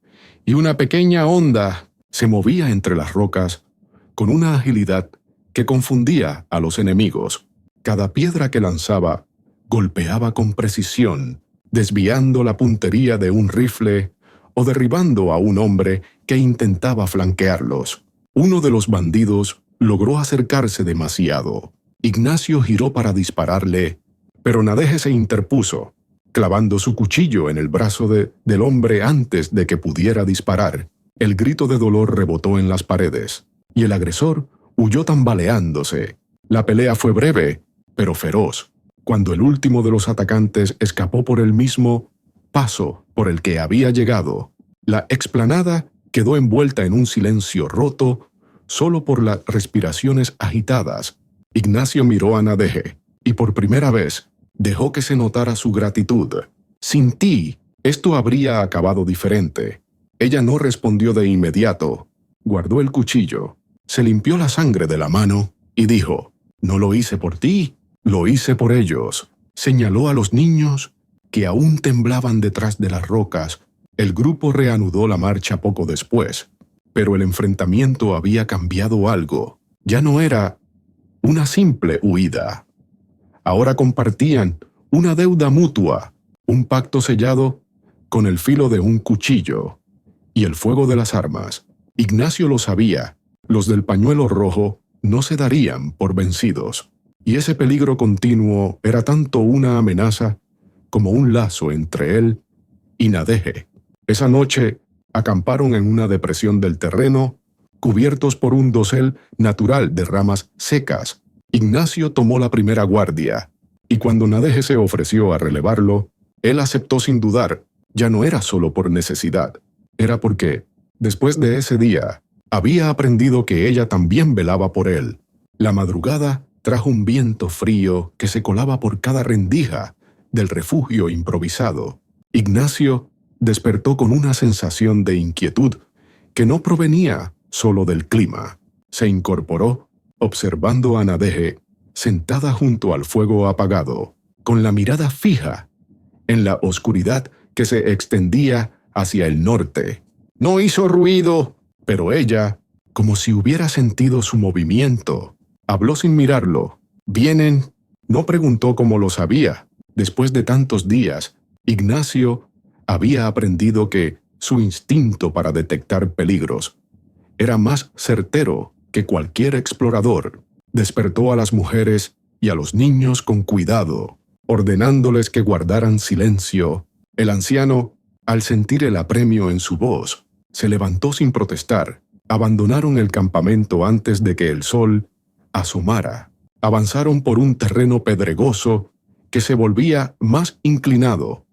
y una pequeña onda se movía entre las rocas con una agilidad que confundía a los enemigos. Cada piedra que lanzaba golpeaba con precisión, desviando la puntería de un rifle o derribando a un hombre que intentaba flanquearlos. Uno de los bandidos logró acercarse demasiado. Ignacio giró para dispararle, pero Nadege se interpuso, clavando su cuchillo en el brazo del hombre antes de que pudiera disparar. El grito de dolor rebotó en las paredes, y el agresor huyó tambaleándose. La pelea fue breve, pero feroz. Cuando el último de los atacantes escapó por el mismo paso por el que había llegado, la explanada quedó envuelta en un silencio roto solo por las respiraciones agitadas. Ignacio miró a Nadege y por primera vez dejó que se notara su gratitud. Sin ti, esto habría acabado diferente. Ella no respondió de inmediato. Guardó el cuchillo, se limpió la sangre de la mano y dijo: «No lo hice por ti, lo hice por ellos». Señaló a los niños que aún temblaban detrás de las rocas. El grupo reanudó la marcha poco después, pero el enfrentamiento había cambiado algo. Ya no era una simple huida. Ahora compartían una deuda mutua, un pacto sellado con el filo de un cuchillo y el fuego de las armas. Ignacio lo sabía, los del pañuelo rojo no se darían por vencidos. y ese peligro continuo era tanto una amenaza como un lazo entre él y Nadeje. Esa noche acamparon en una depresión del terreno, cubiertos por un dosel natural de ramas secas. Ignacio tomó la primera guardia, y cuando Nadeje se ofreció a relevarlo, él aceptó sin dudar. Ya no era solo por necesidad, era porque, después de ese día, había aprendido que ella también velaba por él. La madrugada trajo un viento frío que se colaba por cada rendija del refugio improvisado. Ignacio despertó con una sensación de inquietud que no provenía solo del clima. Se incorporó, observando a Nadeje, sentada junto al fuego apagado, con la mirada fija en la oscuridad que se extendía hacia el norte. No hizo ruido, pero ella, como si hubiera sentido su movimiento, habló sin mirarlo. ¿Vienen? No preguntó cómo lo sabía. Después de tantos días, Ignacio había aprendido que su instinto para detectar peligros era más certero que cualquier explorador. Despertó a las mujeres y a los niños con cuidado, ordenándoles que guardaran silencio. El anciano, al sentir el apremio en su voz, se levantó sin protestar. Abandonaron el campamento antes de que el sol asomara. Avanzaron por un terreno pedregoso que se volvía más inclinado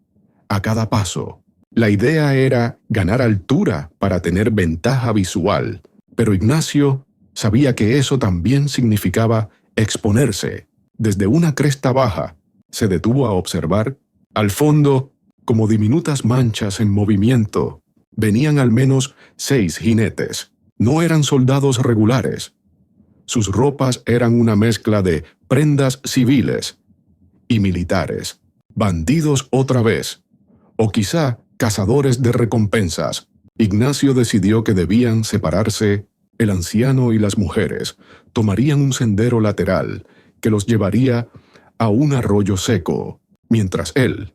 a cada paso. La idea era ganar altura para tener ventaja visual, pero Ignacio sabía que eso también significaba exponerse. Desde una cresta baja, se detuvo a observar. Al fondo, como diminutas manchas en movimiento, venían al menos 6 jinetes. No eran soldados regulares. Sus ropas eran una mezcla de prendas civiles y militares. Bandidos otra vez, o quizá cazadores de recompensas. Ignacio decidió que debían separarse. El anciano y las mujeres tomarían un sendero lateral que los llevaría a un arroyo seco, mientras él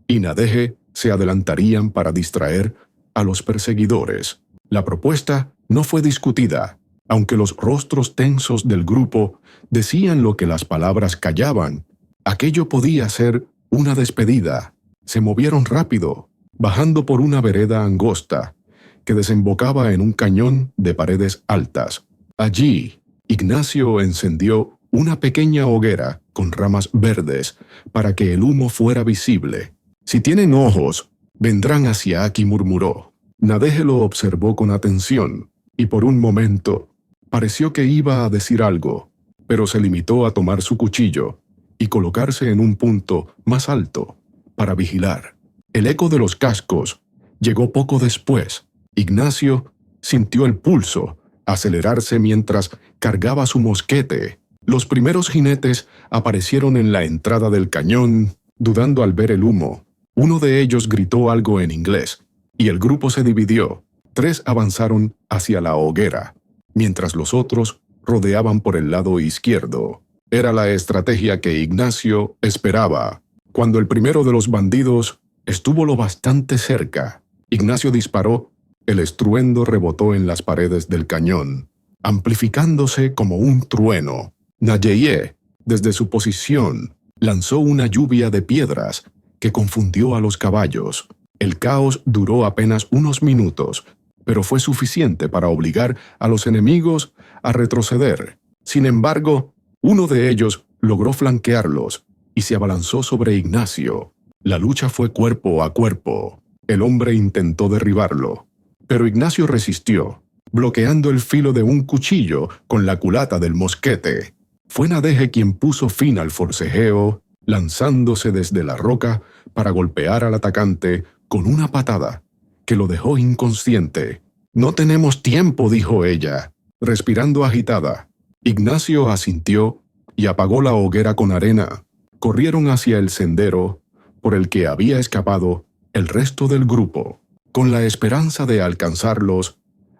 y Nadeje se adelantarían para distraer a los perseguidores. La propuesta no fue discutida, aunque los rostros tensos del grupo decían lo que las palabras callaban. Aquello podía ser una despedida. Se movieron rápido, bajando por una vereda angosta que desembocaba en un cañón de paredes altas. Allí, Ignacio encendió una pequeña hoguera con ramas verdes para que el humo fuera visible. «Si tienen ojos, vendrán hacia aquí», murmuró. Nadeje lo observó con atención, y por un momento pareció que iba a decir algo, pero se limitó a tomar su cuchillo y colocarse en un punto más alto para vigilar. El eco de los cascos llegó poco después. Ignacio sintió el pulso acelerarse mientras cargaba su mosquete. Los primeros jinetes aparecieron en la entrada del cañón, dudando al ver el humo. Uno de ellos gritó algo en inglés, y el grupo se dividió. 3 avanzaron hacia la hoguera, mientras los otros rodeaban por el lado izquierdo. Era la estrategia que Ignacio esperaba. Cuando el primero de los bandidos estuvo lo bastante cerca, Ignacio disparó. El estruendo rebotó en las paredes del cañón, amplificándose como un trueno. Nadeje, desde su posición, lanzó una lluvia de piedras que confundió a los caballos. El caos duró apenas unos minutos, pero fue suficiente para obligar a los enemigos a retroceder. Sin embargo, uno de ellos logró flanquearlos y se abalanzó sobre Ignacio. La lucha fue cuerpo a cuerpo. El hombre intentó derribarlo, pero Ignacio resistió, bloqueando el filo de un cuchillo con la culata del mosquete. Fue Nadeje quien puso fin al forcejeo, lanzándose desde la roca para golpear al atacante con una patada que lo dejó inconsciente. «No tenemos tiempo», dijo ella, respirando agitada. Ignacio asintió y apagó la hoguera con arena. Corrieron hacia el sendero por el que había escapado el resto del grupo, con la esperanza de alcanzarlos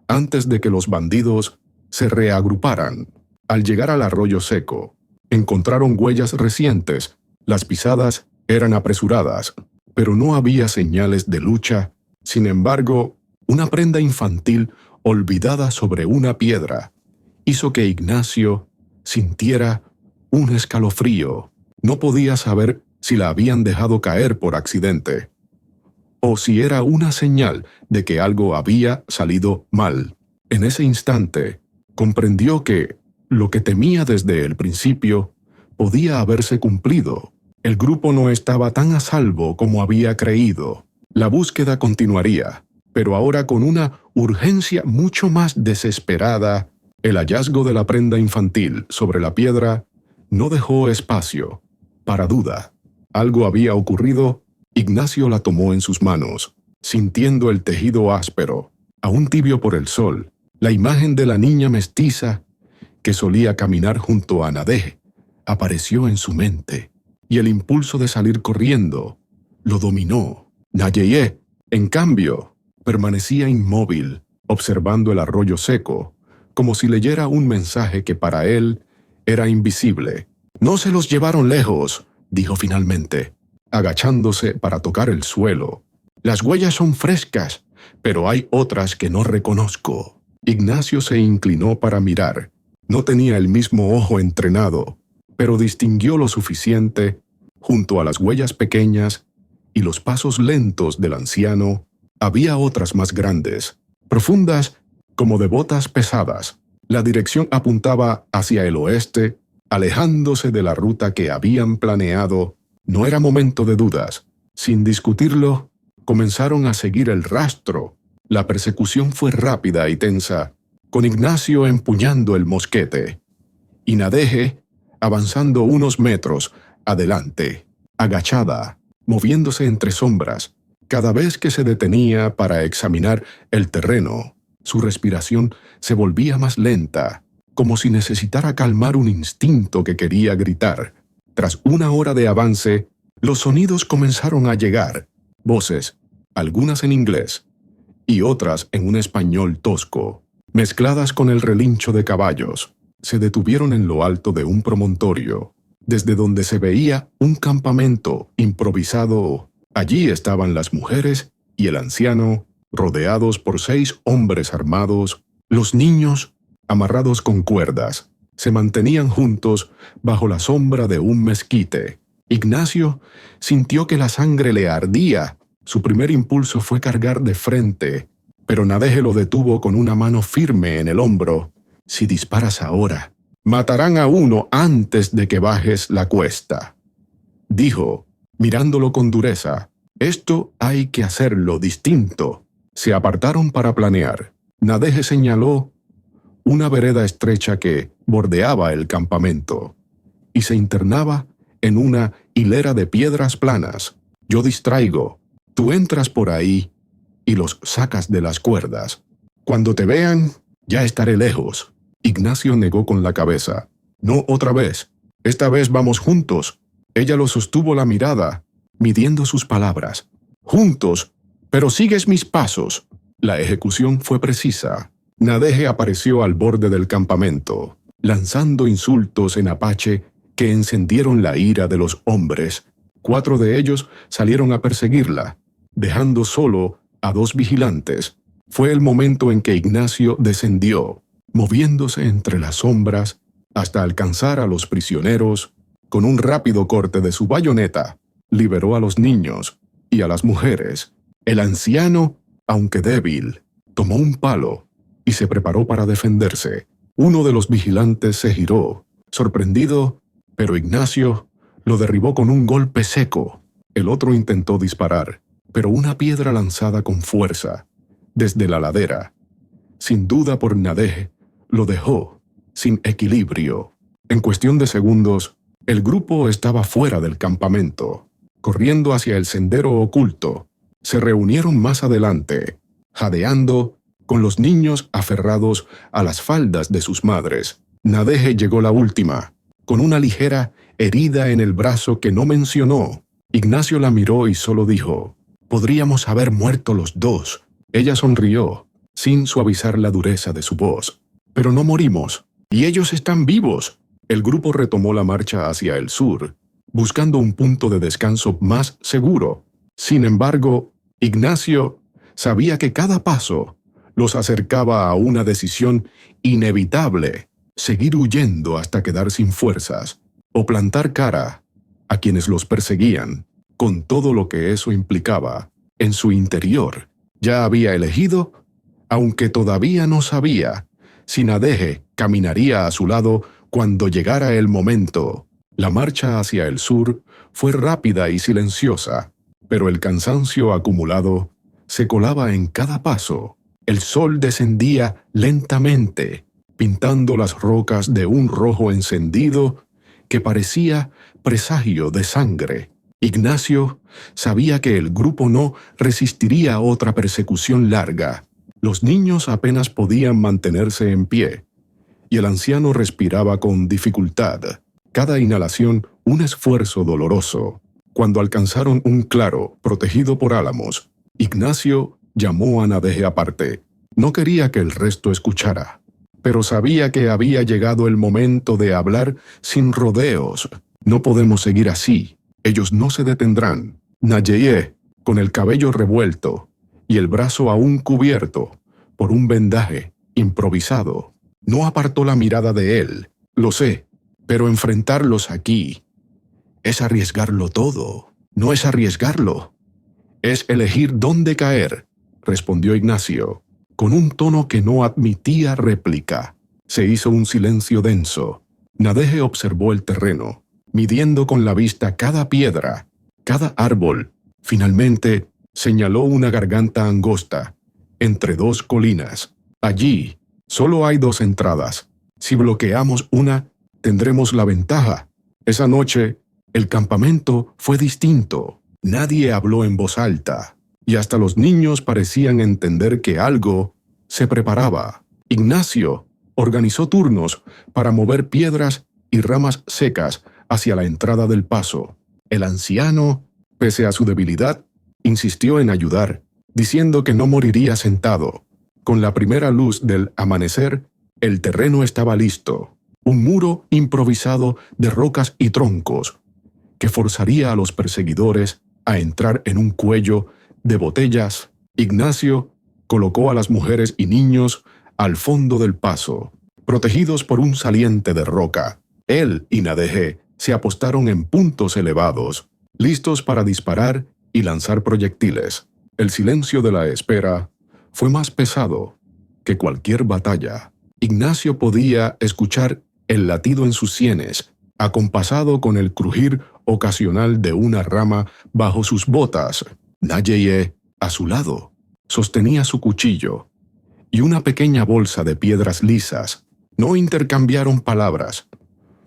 antes de que los bandidos se reagruparan. Al llegar al arroyo seco, encontraron huellas recientes. Las pisadas eran apresuradas, pero no había señales de lucha. Sin embargo, una prenda infantil olvidada sobre una piedra hizo que Ignacio sintiera un escalofrío. No podía saber si la habían dejado caer por accidente, o si era una señal de que algo había salido mal. En ese instante, comprendió que lo que temía desde el principio podía haberse cumplido. El grupo no estaba tan a salvo como había creído. La búsqueda continuaría, pero ahora con una urgencia mucho más desesperada. El hallazgo de la prenda infantil sobre la piedra no dejó espacio para duda. Algo había ocurrido. Ignacio la tomó en sus manos, sintiendo el tejido áspero, aún tibio por el sol. La imagen de la niña mestiza que solía caminar junto a Nadege apareció en su mente, y el impulso de salir corriendo lo dominó. Nayeye, en cambio, permanecía inmóvil, observando el arroyo seco, como si leyera un mensaje que para él era invisible. «No se los llevaron lejos», dijo finalmente, agachándose para tocar el suelo. «Las huellas son frescas, pero hay otras que no reconozco». Ignacio se inclinó para mirar. No tenía el mismo ojo entrenado, pero distinguió lo suficiente. Junto a las huellas pequeñas y los pasos lentos del anciano, había otras más grandes, profundas como de botas pesadas. La dirección apuntaba hacia el oeste, alejándose de la ruta que habían planeado. No era momento de dudas. Sin discutirlo, comenzaron a seguir el rastro. La persecución fue rápida y tensa, con Ignacio empuñando el mosquete y Nadege avanzando unos metros adelante, agachada, moviéndose entre sombras. Cada vez que se detenía para examinar el terreno, su respiración se volvía más lenta, como si necesitara calmar un instinto que quería gritar. Tras una hora de avance, los sonidos comenzaron a llegar. Voces, algunas en inglés y otras en un español tosco, mezcladas con el relincho de caballos. Se detuvieron en lo alto de un promontorio, desde donde se veía un campamento improvisado. Allí estaban las mujeres y el anciano, rodeados por 6 hombres armados. Los niños, amarrados con cuerdas, se mantenían juntos bajo la sombra de un mezquite. Ignacio sintió que la sangre le ardía. Su primer impulso fue cargar de frente, pero Nadege lo detuvo con una mano firme en el hombro. «Si disparas ahora, matarán a uno antes de que bajes la cuesta», dijo, mirándolo con dureza. «Esto hay que hacerlo distinto». Se apartaron para planear. Nadege señaló una vereda estrecha que bordeaba el campamento y se internaba en una hilera de piedras planas. «Yo distraigo. Tú entras por ahí y los sacas de las cuerdas. Cuando te vean, ya estaré lejos». Ignacio negó con la cabeza. «No otra vez. Esta vez vamos juntos». Ella lo sostuvo la mirada, midiendo sus palabras. «Juntos, pero sigues mis pasos». La ejecución fue precisa. Nadege apareció al borde del campamento, lanzando insultos en apache que encendieron la ira de los hombres. 4 de ellos salieron a perseguirla, dejando solo a 2 vigilantes. Fue el momento en que Ignacio descendió, moviéndose entre las sombras hasta alcanzar a los prisioneros. Con un rápido corte de su bayoneta, liberó a los niños y a las mujeres. El anciano, aunque débil, tomó un palo y se preparó para defenderse. Uno de los vigilantes se giró, sorprendido, pero Ignacio lo derribó con un golpe seco. El otro intentó disparar, pero una piedra lanzada con fuerza desde la ladera, sin duda por Nadege, lo dejó sin equilibrio. En cuestión de segundos, el grupo estaba fuera del campamento, corriendo hacia el sendero oculto. Se reunieron más adelante, jadeando, con los niños aferrados a las faldas de sus madres. Nadege llegó la última, con una ligera herida en el brazo que no mencionó. Ignacio la miró y solo dijo: «Podríamos haber muerto los 2». Ella sonrió, sin suavizar la dureza de su voz. «Pero no morimos, y ellos están vivos». El grupo retomó la marcha hacia el sur, buscando un punto de descanso más seguro. Sin embargo, Ignacio sabía que cada paso los acercaba a una decisión inevitable: seguir huyendo hasta quedar sin fuerzas, o plantar cara a quienes los perseguían, con todo lo que eso implicaba. En su interior ya había elegido, aunque todavía no sabía si Nadege caminaría a su lado cuando llegara el momento. La marcha hacia el sur fue rápida y silenciosa, pero el cansancio acumulado se colaba en cada paso. El sol descendía lentamente, pintando las rocas de un rojo encendido que parecía presagio de sangre. Ignacio sabía que el grupo no resistiría a otra persecución larga. Los niños apenas podían mantenerse en pie, y el anciano respiraba con dificultad. Cada inhalación un esfuerzo doloroso. Cuando alcanzaron un claro protegido por álamos, Ignacio llamó a Nadege aparte. No quería que el resto escuchara, pero sabía que había llegado el momento de hablar sin rodeos. No podemos seguir así. Ellos no se detendrán. Nayeye, con el cabello revuelto y el brazo aún cubierto por un vendaje improvisado, no apartó la mirada de él. Lo sé, pero enfrentarlos aquí es arriesgarlo todo. No es arriesgarlo, es elegir dónde caer, respondió Ignacio, con un tono que no admitía réplica. Se hizo un silencio denso. Nadege observó el terreno, midiendo con la vista cada piedra, cada árbol. Finalmente, señaló una garganta angosta, entre dos colinas. Allí, solo hay dos entradas. Si bloqueamos una, tendremos la ventaja. Esa noche, el campamento fue distinto. Nadie habló en voz alta, y hasta los niños parecían entender que algo se preparaba. Ignacio organizó turnos para mover piedras y ramas secas hacia la entrada del paso. El anciano, pese a su debilidad, insistió en ayudar, diciendo que no moriría sentado. Con la primera luz del amanecer, el terreno estaba listo. Un muro improvisado de rocas y troncos, que forzaría a los perseguidores a entrar en un cuello de botellas. Ignacio colocó a las mujeres y niños al fondo del paso, protegidos por un saliente de roca. Él y Nadege se apostaron en puntos elevados, listos para disparar y lanzar proyectiles. El silencio de la espera fue más pesado que cualquier batalla. Ignacio podía escuchar el latido en sus sienes, acompasado con el crujir ocasional de una rama bajo sus botas. Nayeye, a su lado, sostenía su cuchillo y una pequeña bolsa de piedras lisas. No intercambiaron palabras,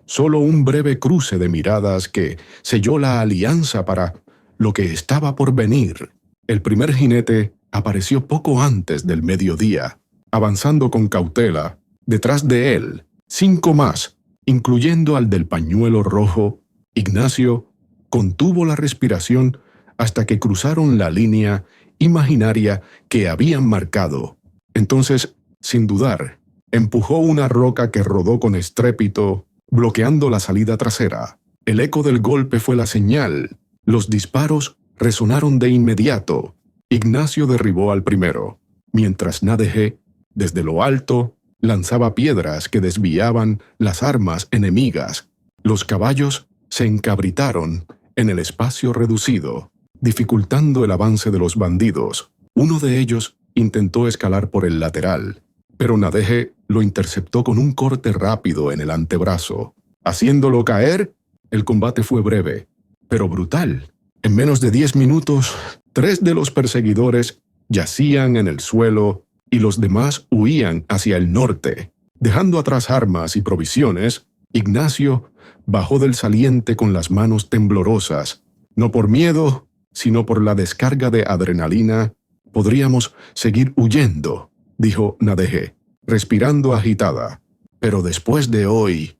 solo un breve cruce de miradas que selló la alianza para lo que estaba por venir. El primer jinete apareció poco antes del mediodía, avanzando con cautela. Detrás de él, 5 más, incluyendo al del pañuelo rojo. Ignacio contuvo la respiración hasta que cruzaron la línea imaginaria que habían marcado. Entonces, sin dudar, empujó una roca que rodó con estrépito, bloqueando la salida trasera. El eco del golpe fue la señal. Los disparos resonaron de inmediato. Ignacio derribó al primero, mientras Nadege, desde lo alto, lanzaba piedras que desviaban las armas enemigas. Los caballos se encabritaron en el espacio reducido, dificultando el avance de los bandidos. Uno de ellos intentó escalar por el lateral, pero Nadege lo interceptó con un corte rápido en el antebrazo. Haciéndolo caer, el combate fue breve, pero brutal. En menos de 10 minutos, 3 de los perseguidores yacían en el suelo y los demás huían hacia el norte. Dejando atrás armas y provisiones, Ignacio bajó del saliente con las manos temblorosas. No por miedo, sino por la descarga de adrenalina. Podríamos seguir huyendo, dijo Nadege, respirando agitada. Pero después de hoy,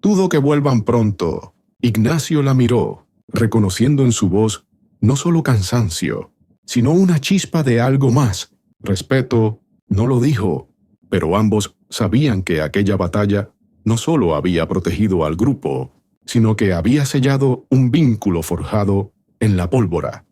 dudo que vuelvan pronto. Ignacio la miró, reconociendo en su voz no solo cansancio, sino una chispa de algo más. Respeto, no lo dijo, pero ambos sabían que aquella batalla no solo había protegido al grupo, sino que había sellado un vínculo forjado en la pólvora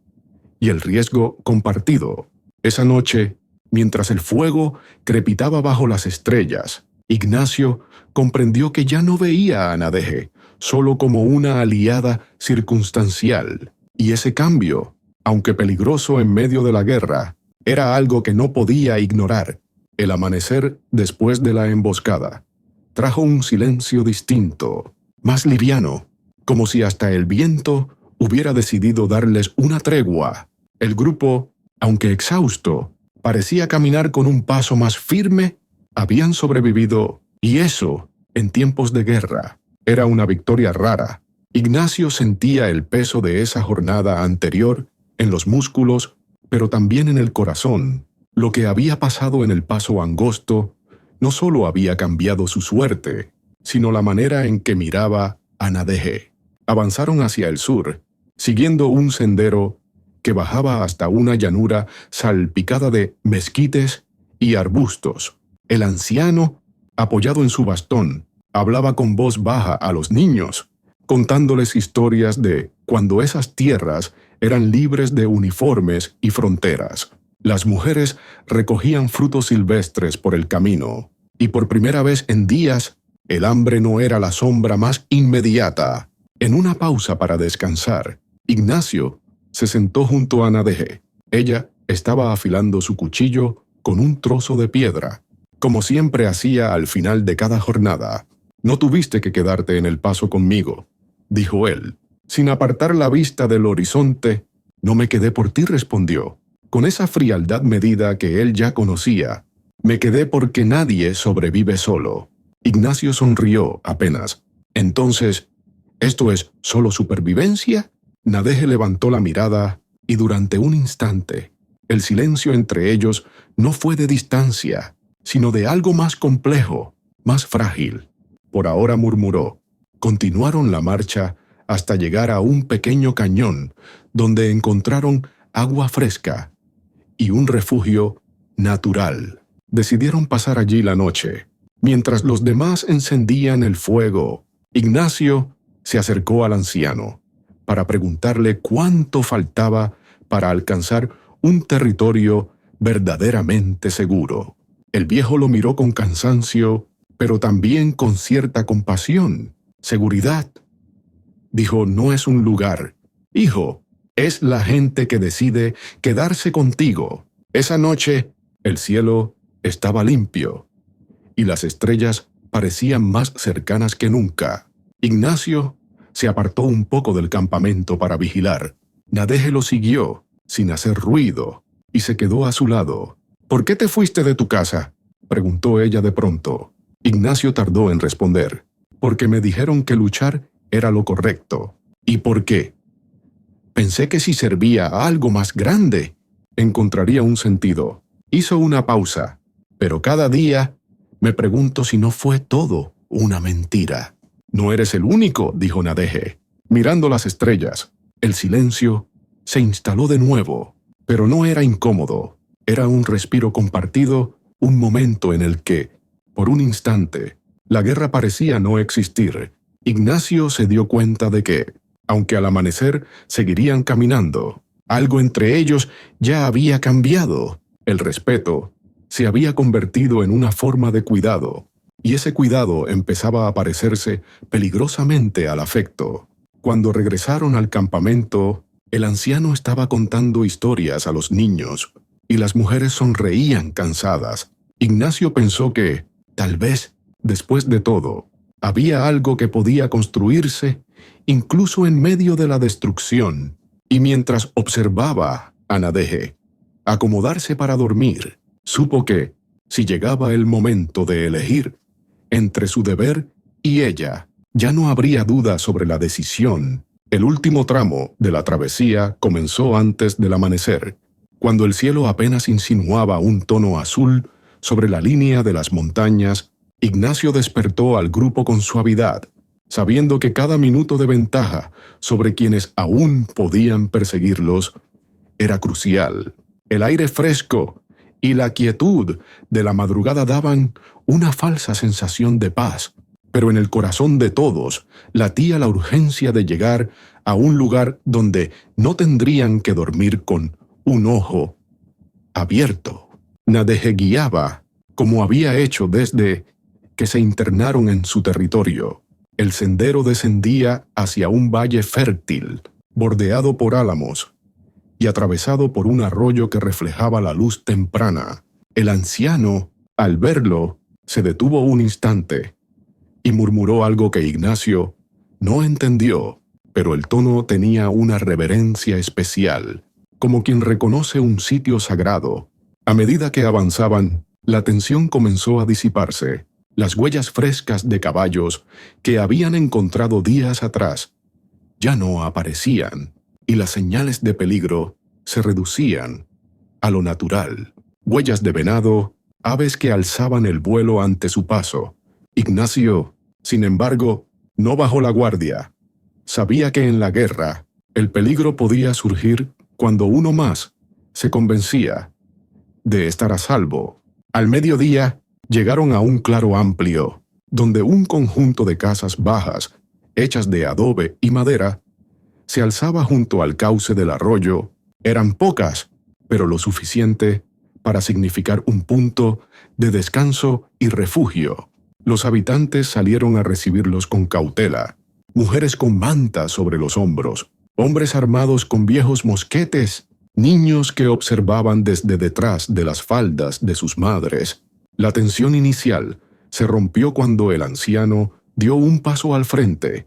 y el riesgo compartido. Esa noche, mientras el fuego crepitaba bajo las estrellas, Ignacio comprendió que ya no veía a Nadege solo como una aliada circunstancial. Y ese cambio, aunque peligroso en medio de la guerra, era algo que no podía ignorar. El amanecer después de la emboscada trajo un silencio distinto, más liviano, como si hasta el viento hubiera decidido darles una tregua. El grupo, aunque exhausto, parecía caminar con un paso más firme. Habían sobrevivido, y eso, en tiempos de guerra, era una victoria rara. Ignacio sentía el peso de esa jornada anterior en los músculos, pero también en el corazón. Lo que había pasado en el paso angosto no solo había cambiado su suerte, sino la manera en que miraba a Nadege. Avanzaron hacia el sur, siguiendo un sendero que bajaba hasta una llanura salpicada de mezquites y arbustos. El anciano, apoyado en su bastón, hablaba con voz baja a los niños, contándoles historias de cuando esas tierras eran libres de uniformes y fronteras. Las mujeres recogían frutos silvestres por el camino, y por primera vez en días, el hambre no era la sombra más inmediata. En una pausa para descansar, Ignacio se sentó junto a Nadege. Ella estaba afilando su cuchillo con un trozo de piedra, como siempre hacía al final de cada jornada. «No tuviste que quedarte en el paso conmigo», dijo él. Sin apartar la vista del horizonte. «No me quedé por ti», respondió, con esa frialdad medida que él ya conocía. «Me quedé porque nadie sobrevive solo». Ignacio sonrió apenas. «Entonces, ¿esto es solo supervivencia?» Nadege levantó la mirada y durante un instante, el silencio entre ellos no fue de distancia, sino de algo más complejo, más frágil. «Por ahora», murmuró. Continuaron la marcha hasta llegar a un pequeño cañón donde encontraron agua fresca y un refugio natural. Decidieron pasar allí la noche. Mientras los demás encendían el fuego, Ignacio se acercó al anciano para preguntarle cuánto faltaba para alcanzar un territorio verdaderamente seguro. El viejo lo miró con cansancio, pero también con cierta compasión. «Seguridad», dijo, «no es un lugar. Hijo, es la gente que decide quedarse contigo». Esa noche, el cielo estaba limpio y las estrellas parecían más cercanas que nunca. Ignacio se apartó un poco del campamento para vigilar. Nadege lo siguió, sin hacer ruido, y se quedó a su lado. «¿Por qué te fuiste de tu casa?», preguntó ella de pronto. Ignacio tardó en responder. «Porque me dijeron que luchar era lo correcto». «¿Y por qué?». «Pensé que si servía a algo más grande, encontraría un sentido». Hizo una pausa. «Pero cada día me pregunto si no fue todo una mentira». «No eres el único», dijo Nadege, mirando las estrellas. El silencio se instaló de nuevo, pero no era incómodo. Era un respiro compartido, un momento en el que, por un instante, la guerra parecía no existir. Ignacio se dio cuenta de que, aunque al amanecer seguirían caminando, algo entre ellos ya había cambiado. El respeto se había convertido en una forma de cuidado, y ese cuidado empezaba a parecerse peligrosamente al afecto. Cuando regresaron al campamento, el anciano estaba contando historias a los niños, y las mujeres sonreían cansadas. Ignacio pensó que, tal vez, después de todo, había algo que podía construirse incluso en medio de la destrucción. Y mientras observaba a Nadege acomodarse para dormir, supo que, si llegaba el momento de elegir entre su deber y ella, ya no habría duda sobre la decisión. El último tramo de la travesía comenzó antes del amanecer, cuando el cielo apenas insinuaba un tono azul sobre la línea de las montañas. Ignacio despertó al grupo con suavidad, sabiendo que cada minuto de ventaja sobre quienes aún podían perseguirlos era crucial. El aire fresco y la quietud de la madrugada daban una falsa sensación de paz, pero en el corazón de todos latía la urgencia de llegar a un lugar donde no tendrían que dormir con un ojo abierto. Nadege guiaba, como había hecho desde que se internaron en su territorio. El sendero descendía hacia un valle fértil, bordeado por álamos, y atravesado por un arroyo que reflejaba la luz temprana. El anciano, al verlo, se detuvo un instante y murmuró algo que Ignacio no entendió, pero el tono tenía una reverencia especial, como quien reconoce un sitio sagrado. A medida que avanzaban, la tensión comenzó a disiparse. Las huellas frescas de caballos que habían encontrado días atrás ya no aparecían, y las señales de peligro se reducían a lo natural. Huellas de venado, aves que alzaban el vuelo ante su paso. Ignacio, sin embargo, no bajó la guardia. Sabía que en la guerra el peligro podía surgir cuando uno más se convencía de estar a salvo. Al mediodía llegaron a un claro amplio, donde un conjunto de casas bajas, hechas de adobe y madera, se alzaba junto al cauce del arroyo. Eran pocas, pero lo suficiente para significar un punto de descanso y refugio. Los habitantes salieron a recibirlos con cautela. Mujeres con mantas sobre los hombros, hombres armados con viejos mosquetes, niños que observaban desde detrás de las faldas de sus madres. La tensión inicial se rompió cuando el anciano dio un paso al frente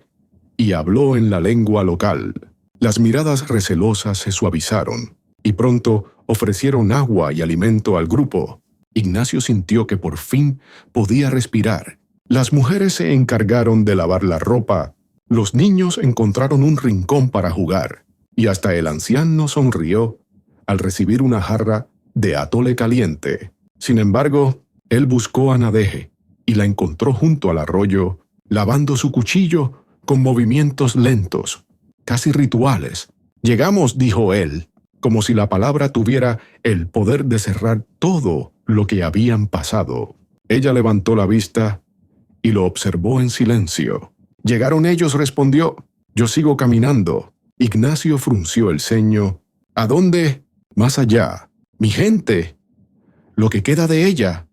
y habló en la lengua local. Las miradas recelosas se suavizaron y pronto ofrecieron agua y alimento al grupo. Ignacio sintió que por fin podía respirar. Las mujeres se encargaron de lavar la ropa, los niños encontraron un rincón para jugar, y hasta el anciano sonrió al recibir una jarra de atole caliente. Sin embargo, él buscó a Nadege y la encontró junto al arroyo, lavando su cuchillo con movimientos lentos, casi rituales. «Llegamos», dijo él, como si la palabra tuviera el poder de cerrar todo lo que habían pasado. Ella levantó la vista y lo observó en silencio. «¿Llegaron ellos?», respondió. «Yo sigo caminando». Ignacio frunció el ceño. «¿A dónde?». «Más allá». «Mi gente. Lo que queda de ella.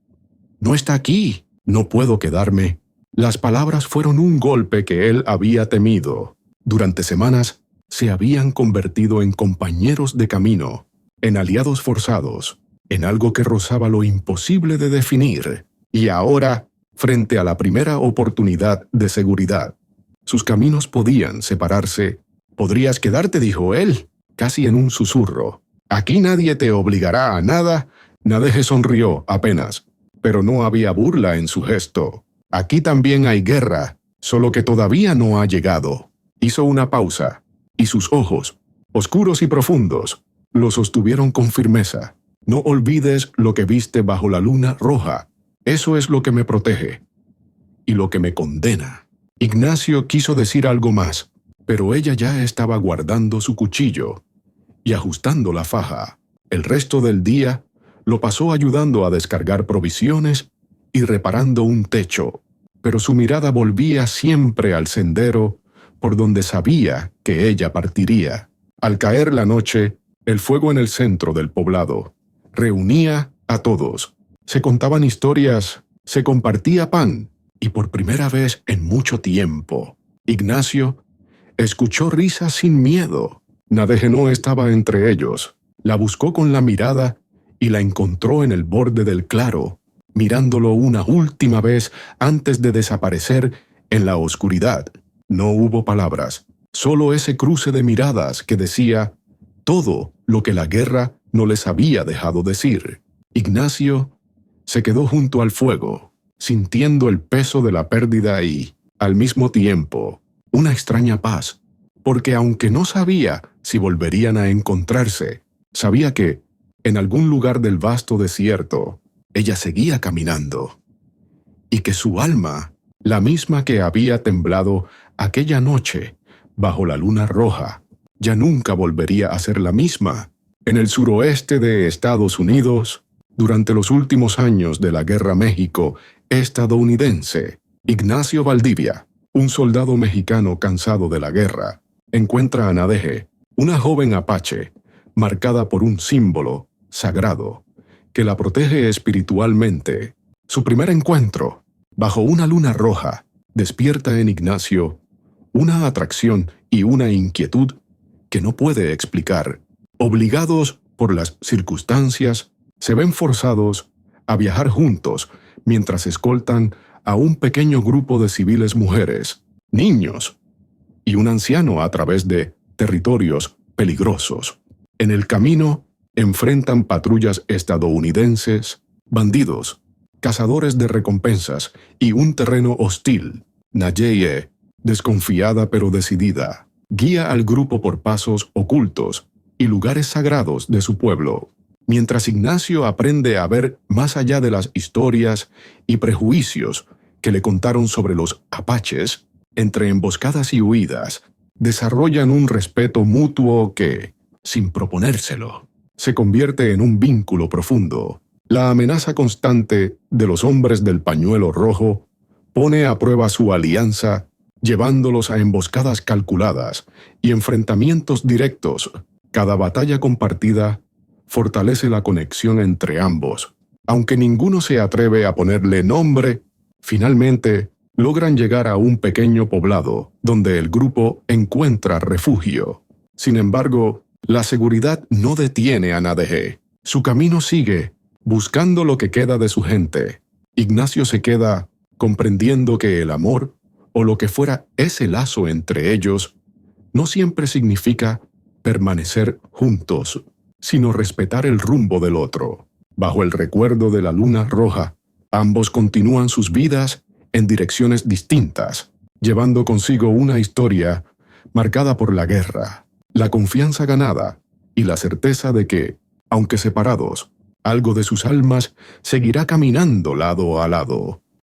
No está aquí». «No puedo quedarme». Las palabras fueron un golpe que él había temido. Durante semanas se habían convertido en compañeros de camino, en aliados forzados, en algo que rozaba lo imposible de definir. Y ahora, frente a la primera oportunidad de seguridad, sus caminos podían separarse. «Podrías quedarte», dijo él, casi en un susurro. «Aquí nadie te obligará a nada». Nadege sonrió apenas, pero no había burla en su gesto. «Aquí también hay guerra, solo que todavía no ha llegado». Hizo una pausa, y sus ojos, oscuros y profundos, lo sostuvieron con firmeza. «No olvides lo que viste bajo la luna roja. Eso es lo que me protege y lo que me condena». Ignacio quiso decir algo más, pero ella ya estaba guardando su cuchillo y ajustando la faja. El resto del día lo pasó ayudando a descargar provisiones y reparando un techo, pero su mirada volvía siempre al sendero por donde sabía que ella partiría. Al caer la noche, el fuego en el centro del poblado reunía a todos. Se contaban historias, se compartía pan, y por primera vez en mucho tiempo, Ignacio escuchó risas sin miedo. Nadege no estaba entre ellos. La buscó con la mirada y la encontró en el borde del claro, mirándolo una última vez antes de desaparecer en la oscuridad. No hubo palabras, solo ese cruce de miradas que decía todo lo que la guerra no les había dejado decir. Ignacio se quedó junto al fuego, sintiendo el peso de la pérdida y, al mismo tiempo, una extraña paz, porque aunque no sabía si volverían a encontrarse, sabía que, en algún lugar del vasto desierto, ella seguía caminando, y que su alma, la misma que había temblado aquella noche bajo la luna roja, ya nunca volvería a ser la misma. En el suroeste de Estados Unidos, durante los últimos años de la Guerra México-estadounidense, Ignacio Valdivia, un soldado mexicano cansado de la guerra, encuentra a Nadege, una joven apache, marcada por un símbolo sagrado que la protege espiritualmente. Su primer encuentro, bajo una luna roja, despierta en Ignacio una atracción y una inquietud que no puede explicar. Obligados por las circunstancias, se ven forzados a viajar juntos mientras escoltan a un pequeño grupo de civiles mujeres, niños y un anciano a través de territorios peligrosos. En el camino enfrentan patrullas estadounidenses, bandidos, cazadores de recompensas y un terreno hostil. Nayeye, desconfiada pero decidida, guía al grupo por pasos ocultos y lugares sagrados de su pueblo, mientras Ignacio aprende a ver más allá de las historias y prejuicios que le contaron sobre los apaches. Entre emboscadas y huidas, desarrollan un respeto mutuo que, sin proponérselo, se convierte en un vínculo profundo. La amenaza constante de los hombres del pañuelo rojo pone a prueba su alianza, llevándolos a emboscadas calculadas y enfrentamientos directos. Cada batalla compartida fortalece la conexión entre ambos. Aunque ninguno se atreve a ponerle nombre, finalmente logran llegar a un pequeño poblado donde el grupo encuentra refugio. Sin embargo, la seguridad no detiene a Nadege. Su camino sigue, buscando lo que queda de su gente. Ignacio se queda comprendiendo que el amor, o lo que fuera ese lazo entre ellos, no siempre significa permanecer juntos, sino respetar el rumbo del otro. Bajo el recuerdo de la luna roja, ambos continúan sus vidas en direcciones distintas, llevando consigo una historia marcada por la guerra, la confianza ganada y la certeza de que, aunque separados, algo de sus almas seguirá caminando lado a lado.